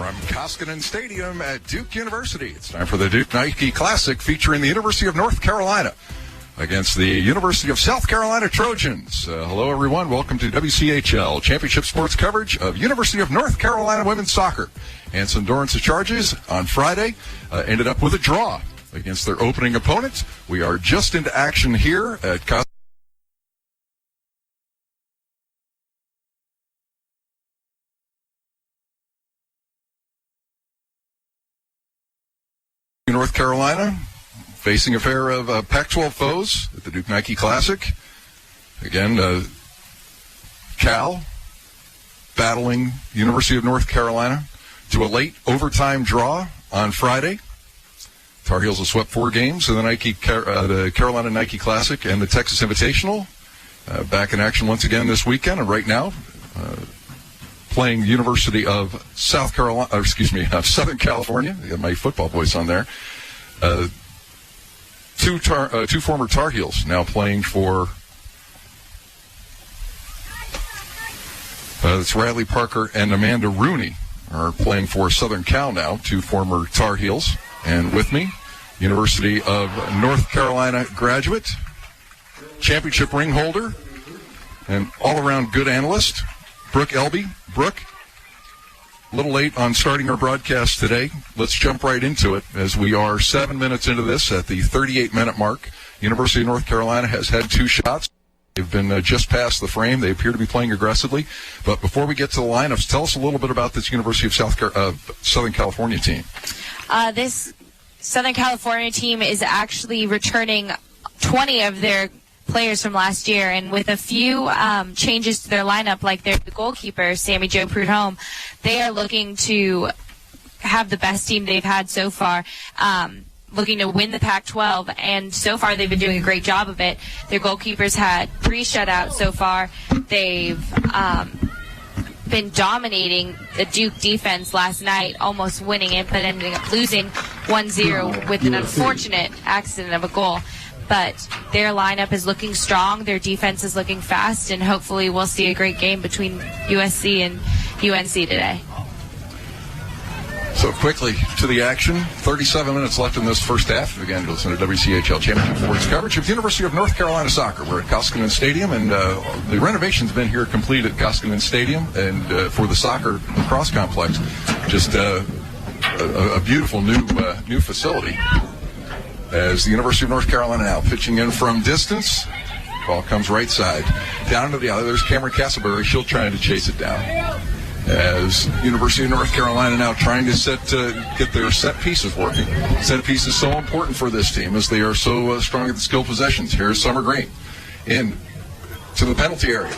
From Koskinen Stadium at Duke University, it's time for the Duke Nike Classic featuring the University of North Carolina against the University of South Carolina Trojans. Hello, everyone. Welcome to WCHL Championship Sports coverage of University of North Carolina women's soccer. Anson Dorrance's Charges on Friday ended up with a draw against their opening opponent. We are just into action here at Koskinen North Carolina, facing a pair of Pac-12 foes at the Duke Nike Classic. Again, Cal battling University of North Carolina to a late overtime draw on Friday. Tar Heels have swept 4 games in the Carolina Nike Classic and the Texas Invitational. Back in action once again this weekend, and right now playing University of Southern California. I got my football voice on there. Two former Tar Heels now playing for it's Riley Parker and Amanda Rooney are playing for Southern Cal now, 2 former Tar Heels. And with me, University of North Carolina graduate, championship ring holder, and all-around good analyst, Brooke Elby. Brooke, a little late on starting our broadcast today. Let's jump right into it as we are 7 minutes into this at the 38-minute mark. University of North Carolina has had 2 shots. They've been just past the frame. They appear to be playing aggressively. But before we get to the lineups, tell us a little bit about this University of Southern California team. This Southern California team is actually returning 20 of their players from last year, and with a few changes to their lineup, like their goalkeeper, Sammy Jo Prudhomme, they are looking to have the best team they've had so far, looking to win the Pac-12, and so far they've been doing a great job of it. Their goalkeepers had 3 shutouts so far. They've been dominating the Duke defense last night, almost winning it, but ending up losing 1-0 with an unfortunate accident of a goal. But their lineup is looking strong, their defense is looking fast, and hopefully we'll see a great game between USC and UNC today. So quickly to the action. 37 minutes left in this first half. Again, listen to WCHL Championship Sports coverage of University of North Carolina soccer. We're at Koskinen Stadium, and the renovation's been here complete at Koskinen Stadium and for the soccer lacrosse complex. Just a beautiful new facility. As the University of North Carolina now pitching in from distance. Ball comes right side. Down to the other. There's Cameron Castleberry. She'll try to chase it down. As University of North Carolina now trying to get their set pieces working. Set pieces so important for this team as they are so strong at the skill possessions. Here's Summer Green in to the penalty area.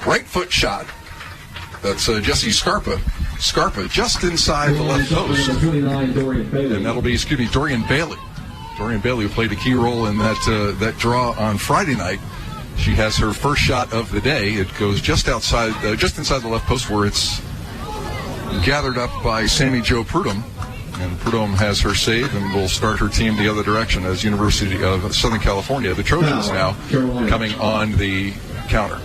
Right foot shot. That's Jesse Scarpa. Scarpa just inside the left post. And that'll be, Dorian Bailey. Dorian Bailey, who played a key role in that draw on Friday night. She has her first shot of the day. It goes just inside the left post, where it's gathered up by Sammy Jo Prudhomme. And Prudhomme has her save and will start her team the other direction as University of Southern California. The Trojans now coming on the counter.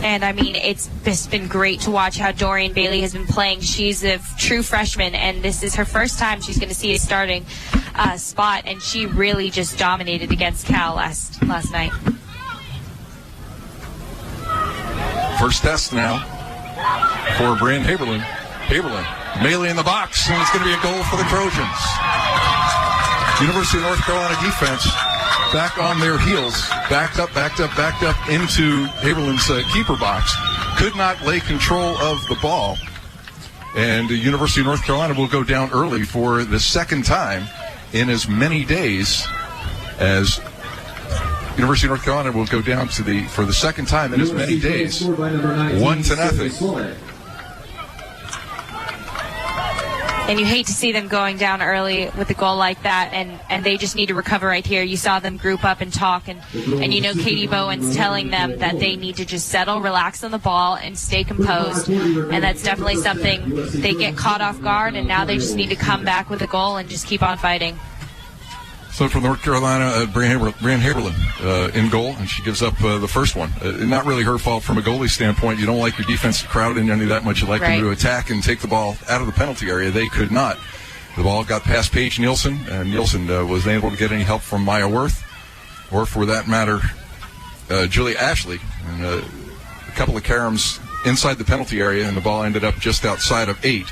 And, I mean, it's just been great to watch how Dorian Bailey has been playing. She's a true freshman, and this is her first time she's going to see a starting spot, and she really just dominated against Cal last night. First test now for Brian Haberlin. Melee in the box, and it's going to be a goal for the Trojans. University of North Carolina defense back on their heels, backed up into Haberlin's keeper box. Could not lay control of the ball. And the University of North Carolina will go down early for the second time in as many days as University of North Carolina will go down for the second time in as many days. 1-0. And you hate to see them going down early with a goal like that, and they just need to recover right here. You saw them group up and talk, and you know Katie Bowen's telling them that they need to just settle, relax on the ball, and stay composed. And that's definitely something they get caught off guard, and now they just need to come back with a goal and just keep on fighting. So from North Carolina, Brian Haberlin in goal, and she gives up the first one. Not really her fault from a goalie standpoint. You don't like your defense to crowd in any that much. You like them to attack and take the ball out of the penalty area. They could not. The ball got past Paige Nielsen, and Nielsen wasn't able to get any help from Maya Worth, or for that matter, Julia Ashley. And a couple of caroms inside the penalty area, and the ball ended up just outside of 8.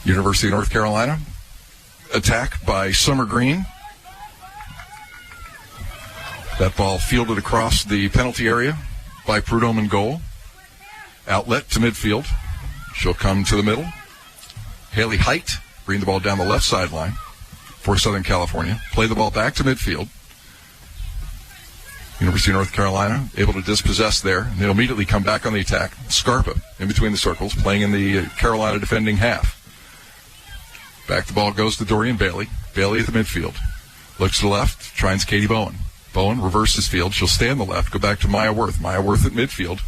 University of North Carolina, attack by Summer Green. That ball fielded across the penalty area by Prudhomme in goal. Outlet to midfield. She'll come to the middle. Haley Height bring the ball down the left sideline for Southern California. Play the ball back to midfield. University of North Carolina able to dispossess there. And they'll immediately come back on the attack. Scarpa in between the circles, playing in the Carolina defending half. Back the ball goes to Dorian Bailey. Bailey at the midfield. Looks to the left, finds Katie Bowen. Bowen reverses field. She'll stay on the left, go back to Maya Worth. Maya Worth at midfield.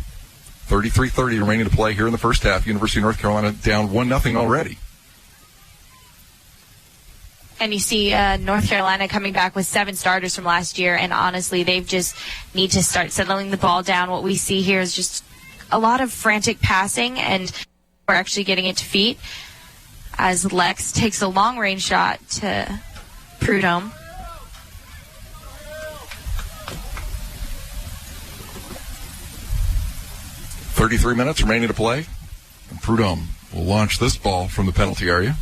33-30 remaining to play here in the first half. University of North Carolina down 1-0 already. And you see North Carolina coming back with 7 starters from last year, and honestly, they just need to start settling the ball down. What we see here is just a lot of frantic passing, and we're actually getting it to feet as Lex takes a long-range shot to Prudhomme. .33 minutes remaining to play. And Prudhomme will launch this ball from the penalty area.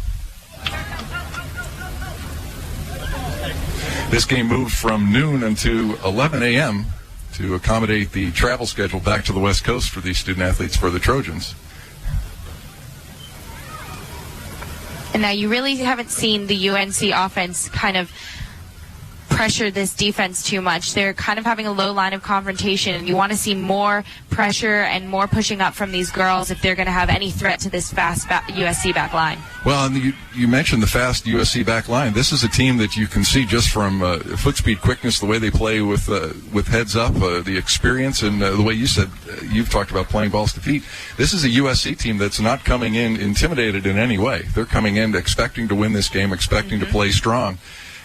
This game moved from noon until 11 a.m. to accommodate the travel schedule back to the West Coast for these student athletes for the Trojans. And now you really haven't seen the UNC offense kind of pressure this defense too much. They're kind of having a low line of confrontation, and you want to see more pressure and more pushing up from these girls if they're going to have any threat to this fast USC back line. Well, and you mentioned the fast USC back line. This is a team that you can see just from foot speed, quickness, the way they play with heads up, the experience, and the way you said you've talked about playing balls to feet. This is a USC team that's not coming in intimidated in any way. They're coming in expecting to win this game, expecting to play strong.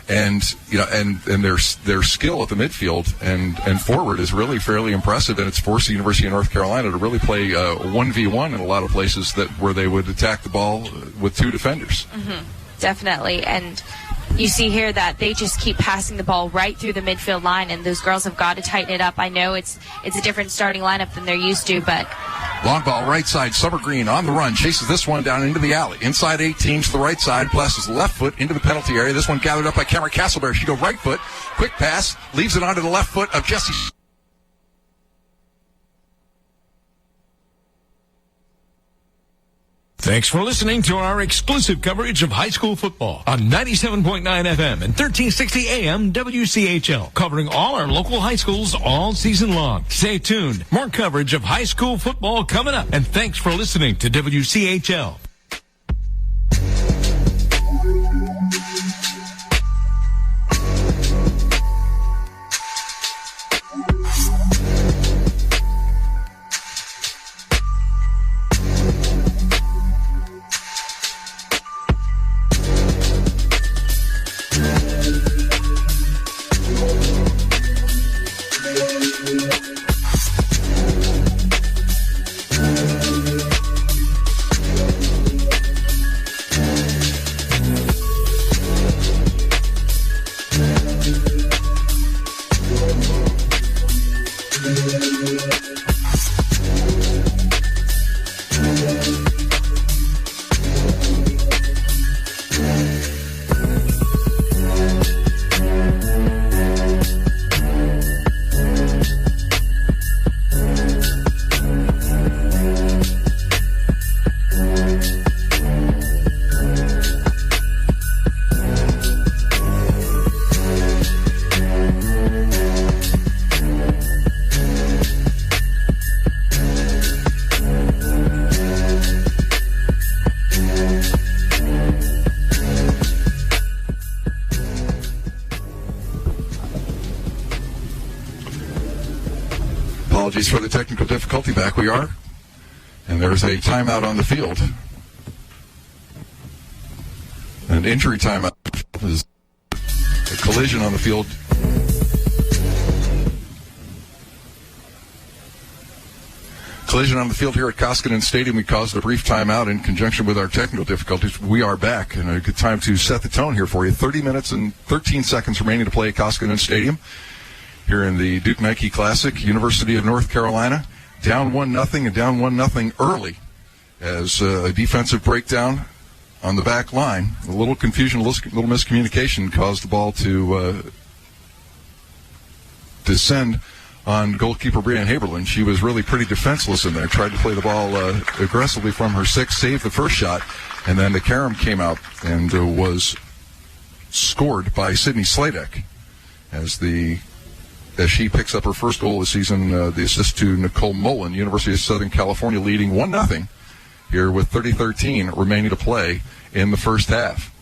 And and their skill at the midfield and forward is really fairly impressive, and it's forced the University of North Carolina to really play 1v1 in a lot of places where they would attack the ball with 2 defenders. Mm-hmm. Definitely, and you see here that they just keep passing the ball right through the midfield line, and those girls have got to tighten it up. I know it's a different starting lineup than they're used to, but long ball right side, Summer Green on the run, chases this one down into the alley. Inside 18 to the right side, blesses the left foot into the penalty area. This one gathered up by Cameron Castleberry. She go right foot, quick pass, leaves it onto the left foot of Jessie. Thanks for listening to our exclusive coverage of high school football on 97.9 FM and 1360 AM WCHL, covering all our local high schools all season long. Stay tuned. More coverage of high school football coming up. And thanks for listening to WCHL. Apologies for the technical difficulty. Back we are. And there's a timeout on the field. An injury timeout is a collision on the field. Collision on the field here at Koskinen Stadium. We caused a brief timeout in conjunction with our technical difficulties. We are back, and a good time to set the tone here for you. 30 minutes and 13 seconds remaining to play at Koskinen Stadium here in the Duke Nike Classic. University of North Carolina down 1-0 and down 1-0 early as a defensive breakdown on the back line. A little confusion, a little miscommunication caused the ball to descend on goalkeeper Brianne Haberlin. She was really pretty defenseless in there. Tried to play the ball aggressively from her six, saved the first shot, and then the carom came out and was scored by Sydney Sladek as she picks up her first goal of the season. The assist to Nicole Mullen, University of Southern California, leading 1-0 here with 30-13 remaining to play in the first half.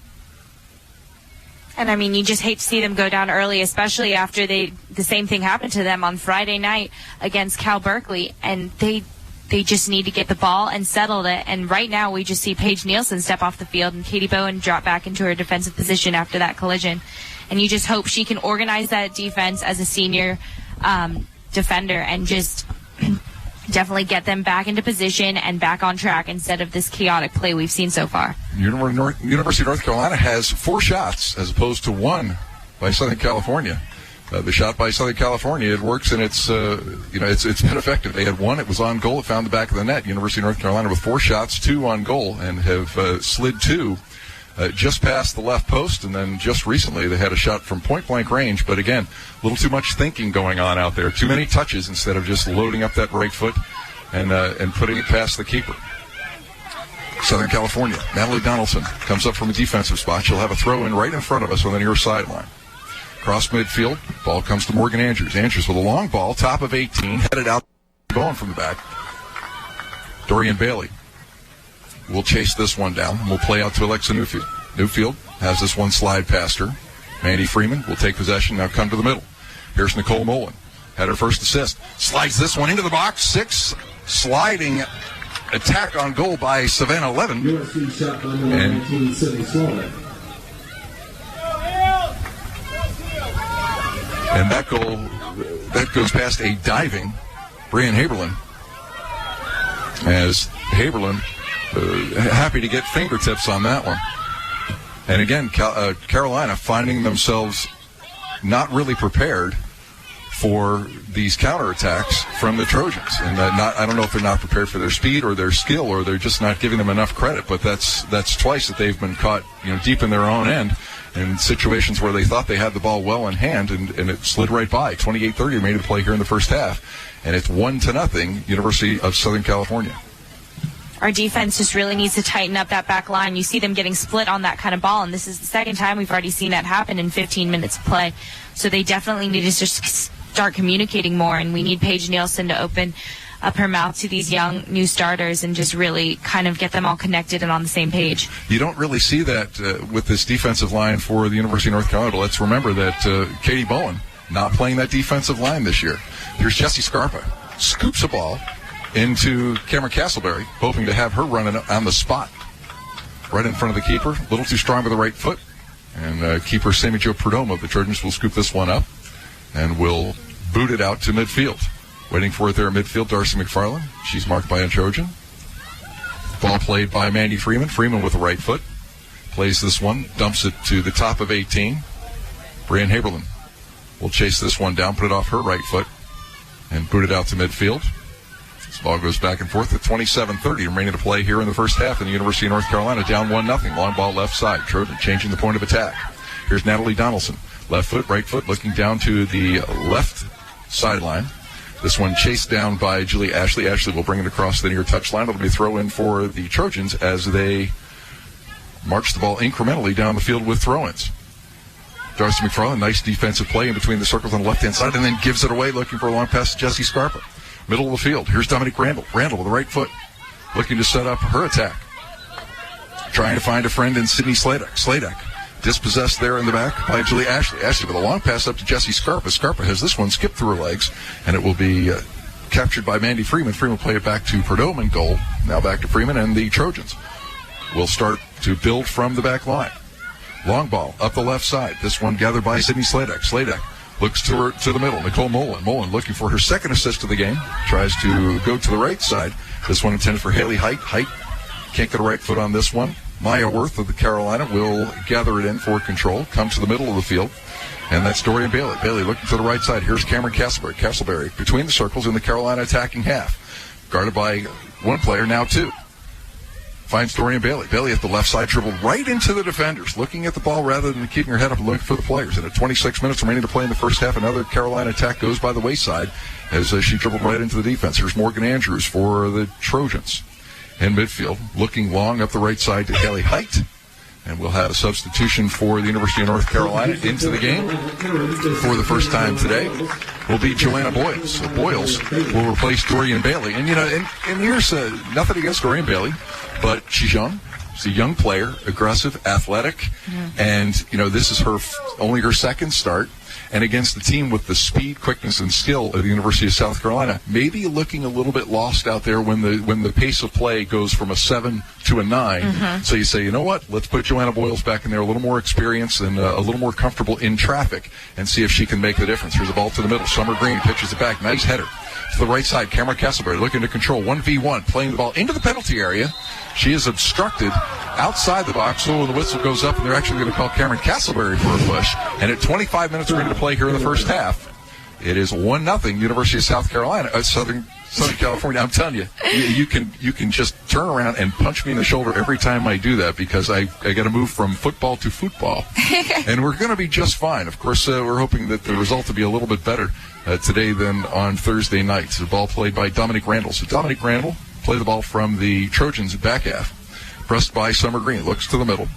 And, I mean, you just hate to see them go down early, especially after the same thing happened to them on Friday night against Cal Berkeley. And they just need to get the ball and settle it. And right now we just see Paige Nielsen step off the field and Katie Bowen drop back into her defensive position after that collision. And you just hope she can organize that defense as a senior defender and just definitely get them back into position and back on track instead of this chaotic play we've seen so far. University of North Carolina has 4 shots as opposed to 1 by Southern California. The shot by Southern California, it works, and it's been effective. They had 1, it was on goal, it found the back of the net. University of North Carolina with 4 shots, 2 on goal, and have slid 2 just past the left post, and then just recently they had a shot from point-blank range, but again, a little too much thinking going on out there. Too many touches instead of just loading up that right foot and putting it past the keeper. Southern California, Natalie Donaldson comes up from a defensive spot. She'll have a throw-in right in front of us on the near sideline. Cross midfield, ball comes to Morgan Andrews. Andrews with a long ball, top of 18, headed out, going from the back. Dorian Bailey will chase this one down. We'll play out to Alexa Newfield. Newfield has this one slide past her. Mandy Freeman will take possession, now come to the middle. Here's Nicole Mullen. Had her first assist. Slides this one into the box. 6 sliding attack on goal by Savannah Levin. USC shot by number 19, Sydney Sladek. And that goal, that goes past a diving Brianne Haberlin. As Haberlin happy to get fingertips on that one. And again, Carolina finding themselves not really prepared for these counterattacks from the Trojans. And I don't know if they're not prepared for their speed or their skill, or they're just not giving them enough credit. But that's twice that they've been caught, deep in their own end in situations where they thought they had the ball well in hand, and it slid right by. 28-30 made it play here in the first half, and it's 1-0 University of Southern California. Our defense just really needs to tighten up that back line. You see them getting split on that kind of ball, and this is the second time we've already seen that happen in 15 minutes of play. So they definitely need to just start communicating more, and we need Paige Nielsen to open up her mouth to these young new starters and just really kind of get them all connected and on the same page. You don't really see that with this defensive line for the University of North Carolina. Let's remember that Katie Bowen not playing that defensive line this year. Here's Jessie Scarpa. Scoops a ball into Cameron Castleberry, hoping to have her running on the spot. Right in front of the keeper. A little too strong with the right foot. And keeper Sammy Jo Perdomo of the Trojans will scoop this one up and will boot it out to midfield. Waiting for it there in midfield, Darcy McFarland. She's marked by a Trojan. Ball played by Mandy Freeman. Freeman with the right foot. Plays this one, dumps it to the top of 18. Brianne Haberlin will chase this one down, put it off her right foot, and boot it out to midfield. This ball goes back and forth at 27-30 remaining to play here in the first half, and the University of North Carolina down 1-0. Long ball left side. Trojan changing the point of attack. Here's Natalie Donaldson. Left foot, right foot, looking down to the left sideline. This one chased down by Julie Ashley. Ashley will bring it across the near touchline. It'll be a throw in for the Trojans as they march the ball incrementally down the field with throw-ins. Darcy McFarland, nice defensive play in between the circles on the left-hand side, and then gives it away, looking for a long pass to Jessie Scarpa. Middle of the field. Here's Dominique Randall. Randall with the right foot, looking to set up her attack. Trying to find a friend in Sydney Sladek. Dispossessed there in the back by Julie Ashley. Ashley with a long pass up to Jessie Scarpa. Scarpa has this one skipped through her legs, and it will be captured by Mandy Freeman. Freeman played it back to Perdoman, goal. Now back to Freeman, and the Trojans will start to build from the back line. Long ball up the left side. This one gathered by Sydney Sladek. Sladek looks to the middle. Nicole Mullen. Mullen looking for her second assist of the game. Tries to go to the right side. This one intended for Haley Height. Height can't get a right foot on this one. Maya Worth of the Carolina will gather it in for control. Come to the middle of the field. And that's Dorian Bailey. Bailey looking to the right side. Here's Cameron Castleberry. Castleberry between the circles in the Carolina attacking half. Guarded by one player, now two. Finds Dorian Bailey. Bailey at the left side, dribbled right into the defenders, looking at the ball rather than keeping her head up and looking for the players. And at 26 minutes remaining to play in the first half, another Carolina attack goes by the wayside as she dribbled right into the defense. Here's Morgan Andrews for the Trojans in midfield, looking long up the right side to Haley Height. And we'll have a substitution for the University of North Carolina into the game for the first time today. Will be Joanna Boyles. So Boyles will replace Dorian Bailey. And, and here's nothing against Dorian Bailey, but she's young. She's a young player, aggressive, athletic. And, this is only her second start. And against the team with the speed, quickness, and skill of the University of South Carolina, maybe looking a little bit lost out there when the pace of play goes from a 7 to a 9. So you say, you know what? Let's put Joanna Boyles back in there, a little more experience and a little more comfortable in traffic, and see if she can make the difference. Here's the ball to the middle. Summer Green pitches it back. Nice header. To the right side, Cameron Castleberry looking to control 1v1, playing the ball into the penalty area. She is obstructed outside the box, so when the whistle goes up, and they're actually going to call Cameron Castleberry for a push. And at 25 minutes ready to play here in the first half, it is 1-0 University of South Carolina, Southern California. I'm telling you, you can just turn around and punch me in the shoulder every time I do that, because I got to move from football to football. And we're going to be just fine. Of course, we're hoping that the result will be a little bit better today than on Thursday night. The ball played by Dominic Randall. So Dominic Randall played the ball from the Trojans back half. Pressed by Summer Green. Looks to the middle.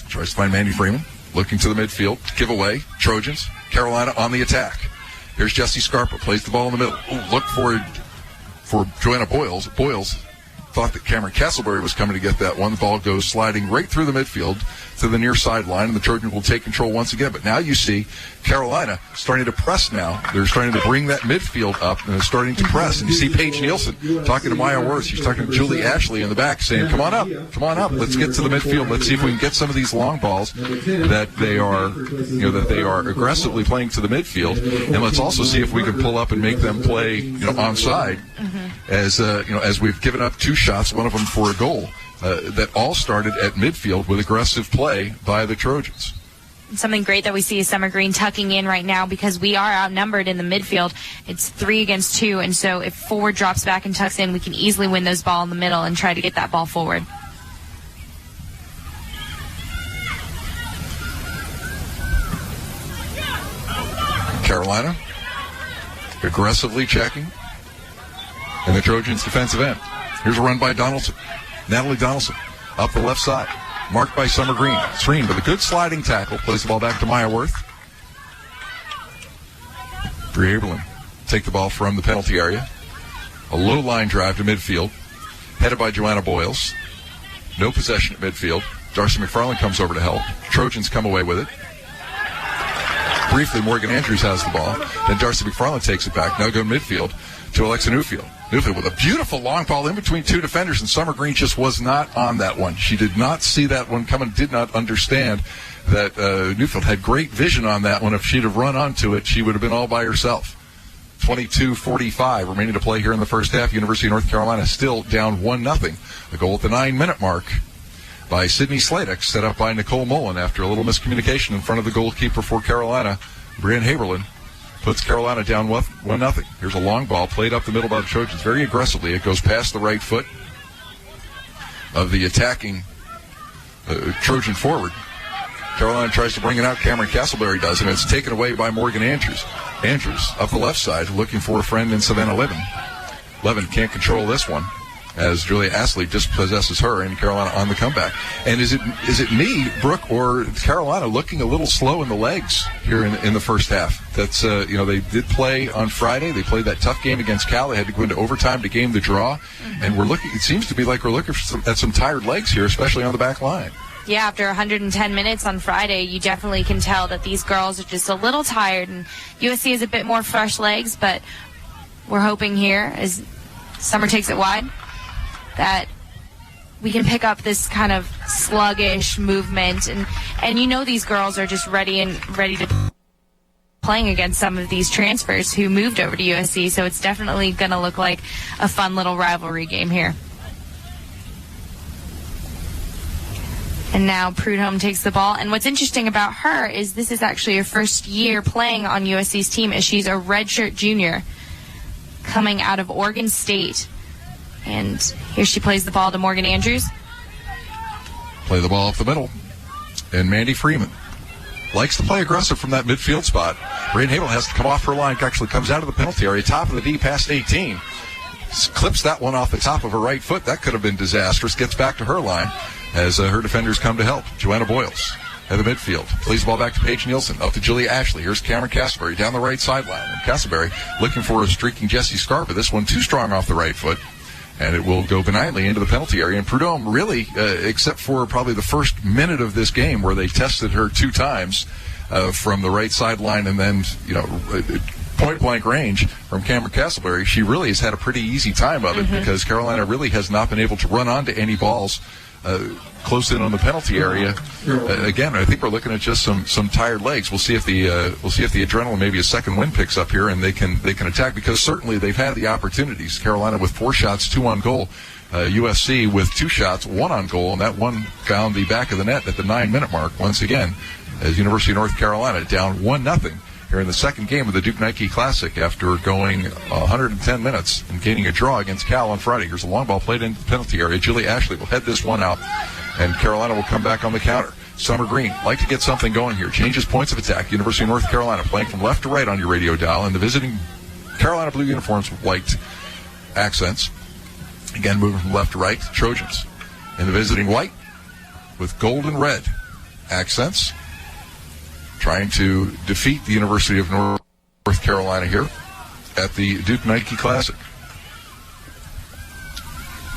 Tries to find Mandy Freeman. Looking to the midfield. Give away. Trojans. Carolina on the attack. Here's Jessie Scarpa. Plays the ball in the middle. Ooh, look for Joanna Boyles. Boyles thought that Cameron Castleberry was coming to get that one. The ball goes sliding right through the midfield to the near sideline, and the Trojans will take control once again. But now you see Carolina starting to press now. They're starting to bring that midfield up, and they're starting to press. And you see Paige Nielsen talking to Maya Worth. She's talking to Julie Ashley in the back, saying, come on up. Let's get to the midfield. Let's see if we can get some of these long balls that they are aggressively playing to the midfield. And let's also see if we can pull up and make them play, onside, as we've given up two shots, one of them for a goal. That all started at midfield with aggressive play by the Trojans. Something great that we see is Summer Green tucking in right now, because we are outnumbered in the midfield. It's 3 against 2, and so if forward drops back and tucks in, we can easily win those ball in the middle and try to get that ball forward. Carolina aggressively checking in the Trojans' defensive end. Here's a run by Donaldson. Natalie Donaldson up the left side. Marked by Summer Green. Screen with a good sliding tackle. Plays the ball back to Maya Worth. Bree Aberlin take the ball from the penalty area. A low line drive to midfield. Headed by Joanna Boyles. No possession at midfield. Darcy McFarland comes over to help. Trojans come away with it. Briefly, Morgan Andrews has the ball. Then Darcy McFarland takes it back. Now go midfield to Alexa Newfield. Newfield with a beautiful long ball in between two defenders, and Summer Green just was not on that one. She did not see that one coming, did not understand that Newfield had great vision on that one. If she'd have run onto it, she would have been all by herself. 22:45 remaining to play here in the first half. University of North Carolina still down 1-0. A goal at the 9-minute mark by Sydney Sladek, set up by Nicole Mullen after a little miscommunication in front of the goalkeeper for Carolina. Brianne Haberlin puts Carolina down 1-0. Here's a long ball played up the middle by the Trojans very aggressively. It goes past the right foot of the attacking Trojan forward. Carolina tries to bring it out. Cameron Castleberry does, and it's taken away by Morgan Andrews. Andrews up the left side looking for a friend in Savannah Levin. Levin can't control this one as Julia Astley dispossesses her, and Carolina on the comeback. And is it me, Brooke, or Carolina looking a little slow in the legs here in the first half? That's they did play on Friday. They played that tough game against Cal. They had to go into overtime to game the draw, and it seems to be like we're looking at some tired legs here, especially on the back line. Yeah, after 110 minutes on Friday, you definitely can tell that these girls are just a little tired, and USC has a bit more fresh legs, but we're hoping here, as Summer takes it wide, that we can pick up this kind of sluggish movement. And you know these girls are just ready to playing against some of these transfers who moved over to USC, so it's definitely going to look like a fun little rivalry game here. And now Prudhomme takes the ball. And what's interesting about her is this is actually her first year playing on USC's team, as she's a redshirt junior coming out of Oregon State. And here she plays the ball to Morgan Andrews. Play the ball up the middle. And Mandy Freeman likes to play aggressive from that midfield spot. Braden Hable has to come off her line, actually comes out of the penalty area, top of the D past 18. Clips that one off the top of her right foot. That could have been disastrous. Gets back to her line as her defenders come to help. Joanna Boyles at the midfield. Plays the ball back to Paige Nielsen. Up to Julia Ashley. Here's Cameron Castleberry down the right sideline. And Castleberry looking for a streaking Jessie Scarpa. This one too strong off the right foot. And it will go benignly into the penalty area. And Prudhomme really, except for probably the first minute of this game where they tested her 2 times from the right sideline and then, point-blank range from Cameron Castleberry, she really has had a pretty easy time of it because Carolina really has not been able to run onto any balls close in on the penalty area. Again, I think we're looking at just some tired legs. We'll see if the adrenaline, maybe a second wind picks up here and they can attack, because certainly they've had the opportunities. Carolina with 4 shots, 2 on goal. USC with 2 shots, 1 on goal, and that one found the back of the net at the 9-minute mark once again, as University of North Carolina down 1-0 here in the second game of the Duke Nike Classic after going 110 minutes and gaining a draw against Cal on Friday. Here's a long ball played into the penalty area. Julie Ashley will head this one out, and Carolina will come back on the counter. Summer Green like to get something going here. Changes points of attack. University of North Carolina playing from left to right on your radio dial, and the visiting Carolina blue uniforms with white accents. Again, moving from left to right. Trojans in the visiting white with gold and red accents, trying to defeat the University of North Carolina here at the Duke Nike Classic.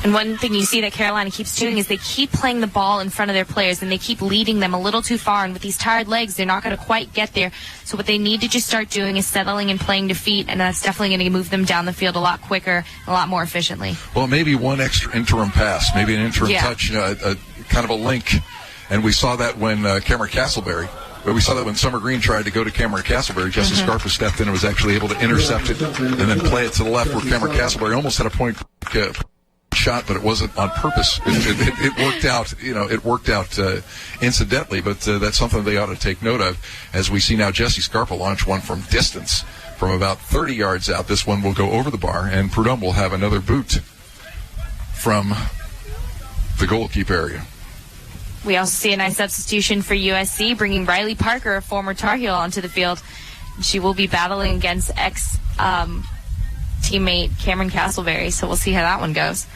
And one thing you see that Carolina keeps doing is they keep playing the ball in front of their players, and they keep leading them a little too far. And with these tired legs, they're not going to quite get there. So what they need to just start doing is settling and playing to feet, and that's definitely going to move them down the field a lot quicker, a lot more efficiently. Well, maybe one extra interim pass, maybe an interim touch, a kind of a link. And we saw that when Cameron Castleberry. But we saw that when Summer Green tried to go to Cameron Castleberry, Jessie Scarpa stepped in and was actually able to intercept it and then play it to the left, where Cameron Castleberry almost had a point shot, but it wasn't on purpose. It worked out, it worked out incidentally, but that's something they ought to take note of, as we see now Jessie Scarpa launch one from distance from about 30 yards out. This one will go over the bar, and Prudhomme will have another boot from the goalkeeper area. We also see a nice substitution for USC, bringing Riley Parker, a former Tar Heel, onto the field. She will be battling against ex-teammate Cameron Castleberry, so we'll see how that one goes.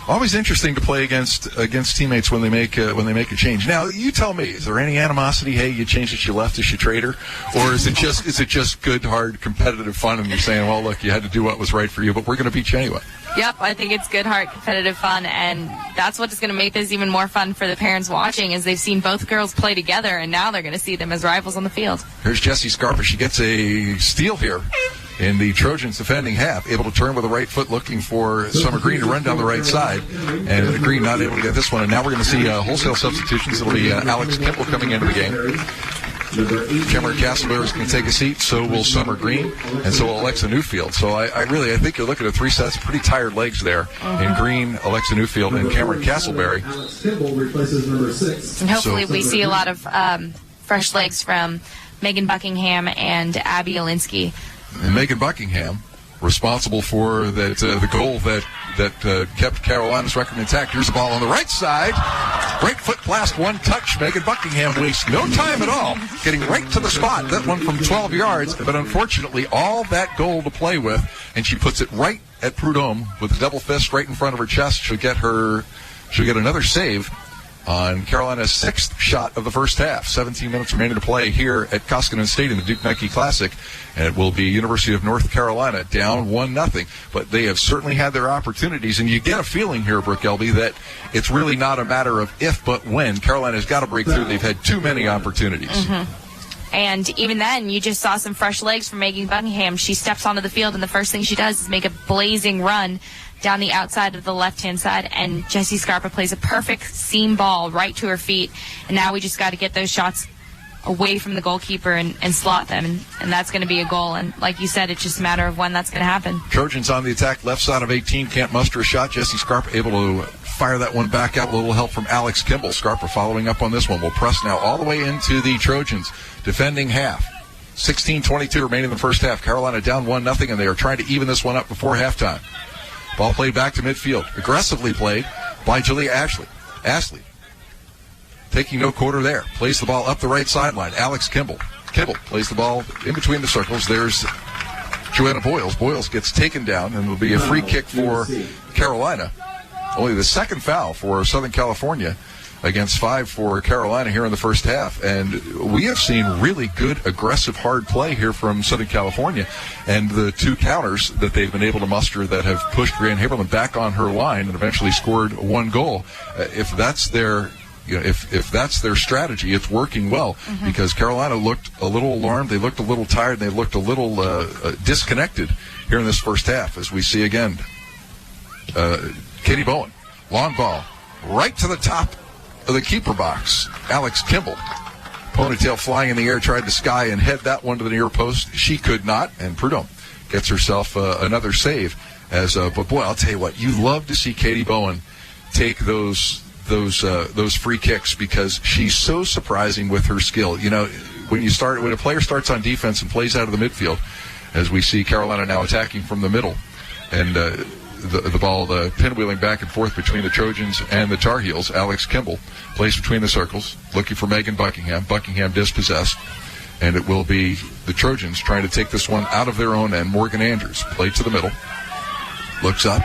Always interesting to play against teammates when they make a change. Now, you tell me, is there any animosity? Hey, you changed it, you left us, you traitor, or is it just good, hard, competitive fun, and you're saying, well, look, you had to do what was right for you, but we're going to beat you anyway? Yep, I think it's good, hard, competitive fun, and that's what's going to make this even more fun for the parents watching, as they've seen both girls play together, and now they're going to see them as rivals on the field. Here's Jessie Scarpa. She gets a steal here in the Trojans' defending half, able to turn with the right foot, looking for Summer Green to run down the right side, and Green not able to get this one. And now we're going to see wholesale substitutions. It'll be Alex Kimball coming into the game. Cameron Castleberry is going to take a seat, so will Summer Green, and so will Alexa Newfield. So I think you're looking at 3 sets of pretty tired legs there in Green, Alexa Newfield, and Cameron Castleberry. And hopefully we see a lot of fresh legs from Megan Buckingham and Abby Olinsky. And Megan Buckingham, responsible for the goal that kept Carolina's record intact. Here's the ball on the right side. Great foot blast, one touch. Megan Buckingham wastes no time at all, getting right to the spot. That one from 12 yards, but unfortunately all that goal to play with, and she puts it right at Prudhomme with a double fist right in front of her chest. She'll get another save on Carolina's 6th shot of the first half. 17 minutes remaining to play here at Koskinen Stadium, the Duke Nike Classic, and it will be University of North Carolina down 1-0. But they have certainly had their opportunities, and you get a feeling here, Brooke Elby, that it's really not a matter of if but when. Carolina's got to break through. They've had too many opportunities. And even then, you just saw some fresh legs from Megan Buckingham. She steps onto the field, and the first thing she does is make a blazing run down the outside of the left-hand side, and Jessie Scarpa plays a perfect seam ball right to her feet. And now we just got to get those shots away from the goalkeeper and slot them, and that's going to be a goal. And like you said, it's just a matter of when that's going to happen. Trojans on the attack, left side of 18, can't muster a shot. Jessie Scarpa able to fire that one back out. A little help from Alex Kimball. Scarpa following up on this one. Will press now all the way into the Trojans defending half. 16:22 remaining in the first half. Carolina down 1-0, and they are trying to even this one up before halftime. Ball played back to midfield. Aggressively played by Jalea Ashley. Taking no quarter there. Plays the ball up the right sideline. Alex Kimball. Kimball plays the ball in between the circles. There's Joanna Boyles. Boyles gets taken down, and it'll be a free kick for Carolina. Only the second foul for Southern California against 5 for Carolina here in the first half. And we have seen really good, aggressive, hard play here from Southern California. And the 2 counters that they've been able to muster that have pushed Grand Haberlin back on her line and eventually scored 1 goal. If that's their if that's their strategy, it's working well, because Carolina looked a little alarmed, they looked a little tired, and they looked a little disconnected here in this first half. As we see again, Katie Bowen, long ball, right to the top of the keeper box. Alex Kimball, ponytail flying in the air, tried to sky and head that one to the near post. She could not, and Prudhomme gets herself another save. But boy, I'll tell you what, you love to see Katie Bowen take those free kicks, because she's so surprising with her skill. You know, when a player starts on defense and plays out of the midfield, as we see Carolina now attacking from the middle, and the ball pinwheeling back and forth between the Trojans and the Tar Heels. Alex Kimball plays between the circles, looking for Megan Buckingham. Buckingham dispossessed, and it will be the Trojans trying to take this one out of their own end. Morgan Andrews played to the middle, looks up.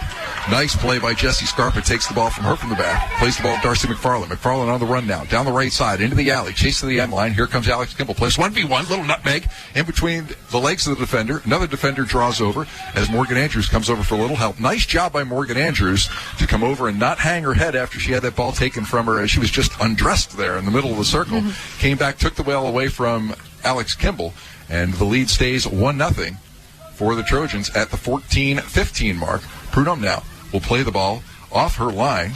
Nice play by Jessie Scarpa. Takes the ball from her from the back. Plays the ball to Darcy McFarland. McFarland on the run now. Down the right side. Into the alley. Chase to the end line. Here comes Alex Kimball. Plays 1v1. Little nutmeg in between the legs of the defender. Another defender draws over as Morgan Andrews comes over for a little help. Nice job by Morgan Andrews to come over and not hang her head after she had that ball taken from her as she was just undressed there in the middle of the circle. Came back, took the ball away from Alex Kimball, and the lead stays 1-0 for the Trojans at the 14-15 mark. Prudhomme now will play the ball off her line.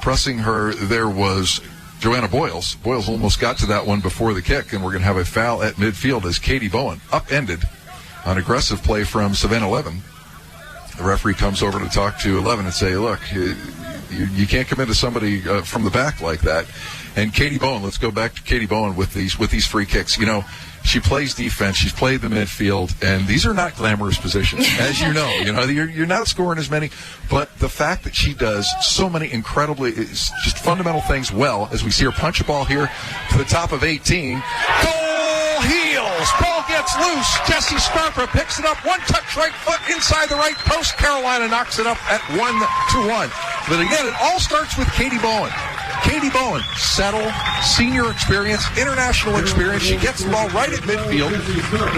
Pressing her there was Joanna Boyles. Boyles almost got to that one before the kick, and we're going to have a foul at midfield as Katie Bowen upended on aggressive play from Savannah Levin. The referee comes over to talk to Levin and say, look, you can't come into somebody from the back like that. And Katie Bowen, let's go back to Katie Bowen with these free kicks. You know, she plays defense. She's played the midfield, and these are not glamorous positions, as you know. You know, you're not scoring as many, but the fact that she does so many incredibly, just fundamental things well, as we see her punch a ball here to the top of 18. Goal heels. Ball gets loose. Jessie Scarpa picks it up. One touch right foot inside the right post. Carolina knocks it up at 1-1. But again, it all starts with Katie Bowen. Katie Bowen, settle, senior experience, international experience. She gets the ball right at midfield,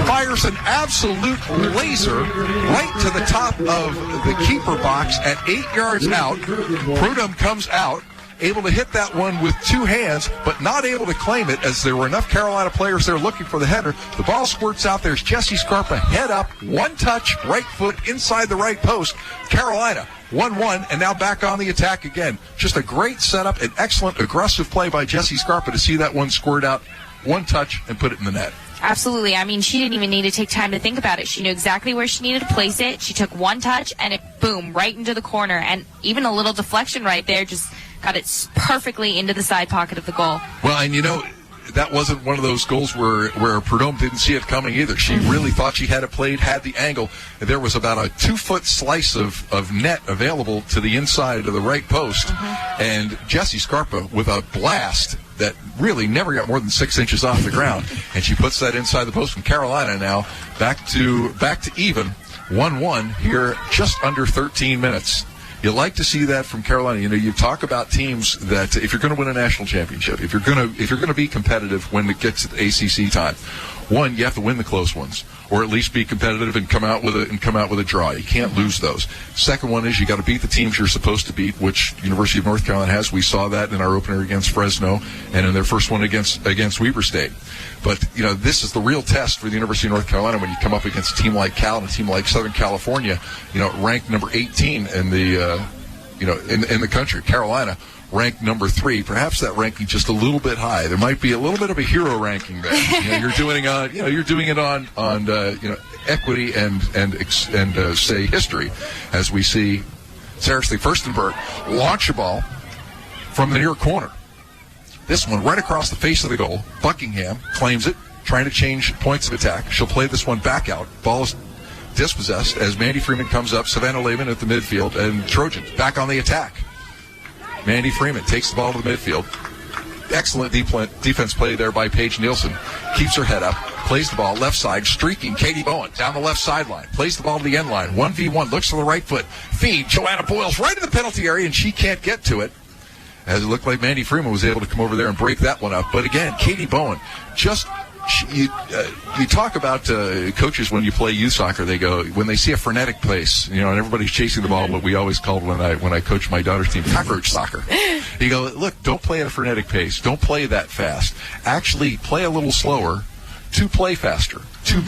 fires an absolute laser right to the top of the keeper box at 8 yards out. Prudhomme comes out, able to hit that one with 2 hands, but not able to claim it as there were enough Carolina players there looking for the header. The ball squirts out. There's Jessie Scarpa, head up, one touch, right foot inside the right post. Carolina 1-1, and now back on the attack again. Just a great setup, an excellent aggressive play by Jessie Scarpa to see that one squirt out, one touch, and put it in the net. Absolutely. I mean, she didn't even need to take time to think about it. She knew exactly where she needed to place it. She took one touch, and it, boom, right into the corner. And even a little deflection right there just got it perfectly into the side pocket of the goal. Well, and you know, that wasn't one of those goals where Prudhomme didn't see it coming either. She really thought she had it played, had the angle. And there was about a 2-foot slice of net available to the inside of the right post. And Jessie Scarpa with a blast that really never got more than 6 inches off the ground. And she puts that inside the post from Carolina now. Back to even 1-1 here, just under 13 minutes. You like to see that from Carolina. You know, you talk about teams that if you're going to win a national championship, if you're going to be competitive when it gets to ACC time, one, you have to win the close ones, or at least be competitive and come out with a draw. You can't lose those. Second one is you got to beat the teams you're supposed to beat, which University of North Carolina has. We saw that in our opener against Fresno and in their first one against Weber State. But, this is the real test for the University of North Carolina when you come up against a team like Cal and a team like Southern California, ranked number 18 in the, in the country. Carolina ranked number 3. Perhaps that ranking just a little bit high. There might be a little bit of a hero ranking there. You're doing it on equity and say history, as we see Sarah-Lee Furstenberg launch a ball from the near corner. This one right across the face of the goal. Buckingham claims it, trying to change points of attack. She'll play this one back out. Ball is dispossessed as Mandy Freeman comes up. Savannah Lehman at the midfield, and Trojans back on the attack. Mandy Freeman takes the ball to the midfield. Excellent defense play there by Paige Nielsen. Keeps her head up, plays the ball left side, streaking Katie Bowen down the left sideline. Plays the ball to the end line. 1v1, looks to the right foot. Feed, Joanna Boyles right in the penalty area, and she can't get to it. As it looked like Mandy Freeman was able to come over there and break that one up. But again, Katie Bowen, you talk about coaches when you play youth soccer. They go, when they see a frenetic pace, and everybody's chasing the ball, what we always called when I coached my daughter's team, cockroach soccer. You go, look, don't play at a frenetic pace. Don't play that fast. Actually, play a little slower to play faster, to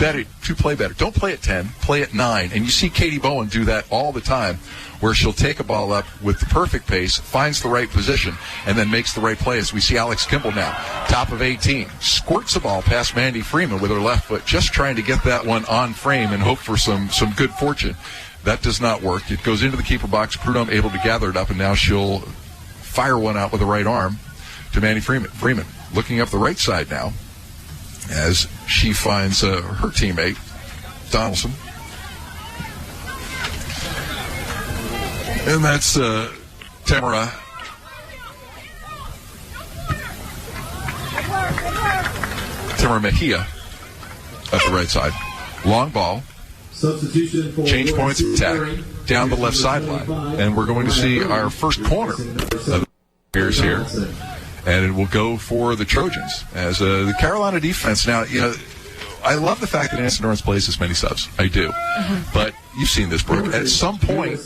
play better. Don't play at 10, play at 9. And you see Katie Bowen do that all the time, where she'll take a ball up with the perfect pace, finds the right position, and then makes the right play. As we see Alex Kimball now, top of 18, squirts the ball past Mandy Freeman with her left foot, just trying to get that one on frame and hope for some good fortune. That does not work. It goes into the keeper box. Prudhomme able to gather it up, and now she'll fire one out with the right arm to Mandy Freeman. Freeman looking up the right side now as she finds her teammate, Donaldson. And that's Tamara Mejia at the right side. Long ball. Substitution for change points of attack down the left sideline. And we're going to see our first corner of the Bears here. And it will go for the Trojans as the Carolina defense. Now, I love the fact that Anson Dorrance plays this many subs. I do. But you've seen this, Brooke. At some point,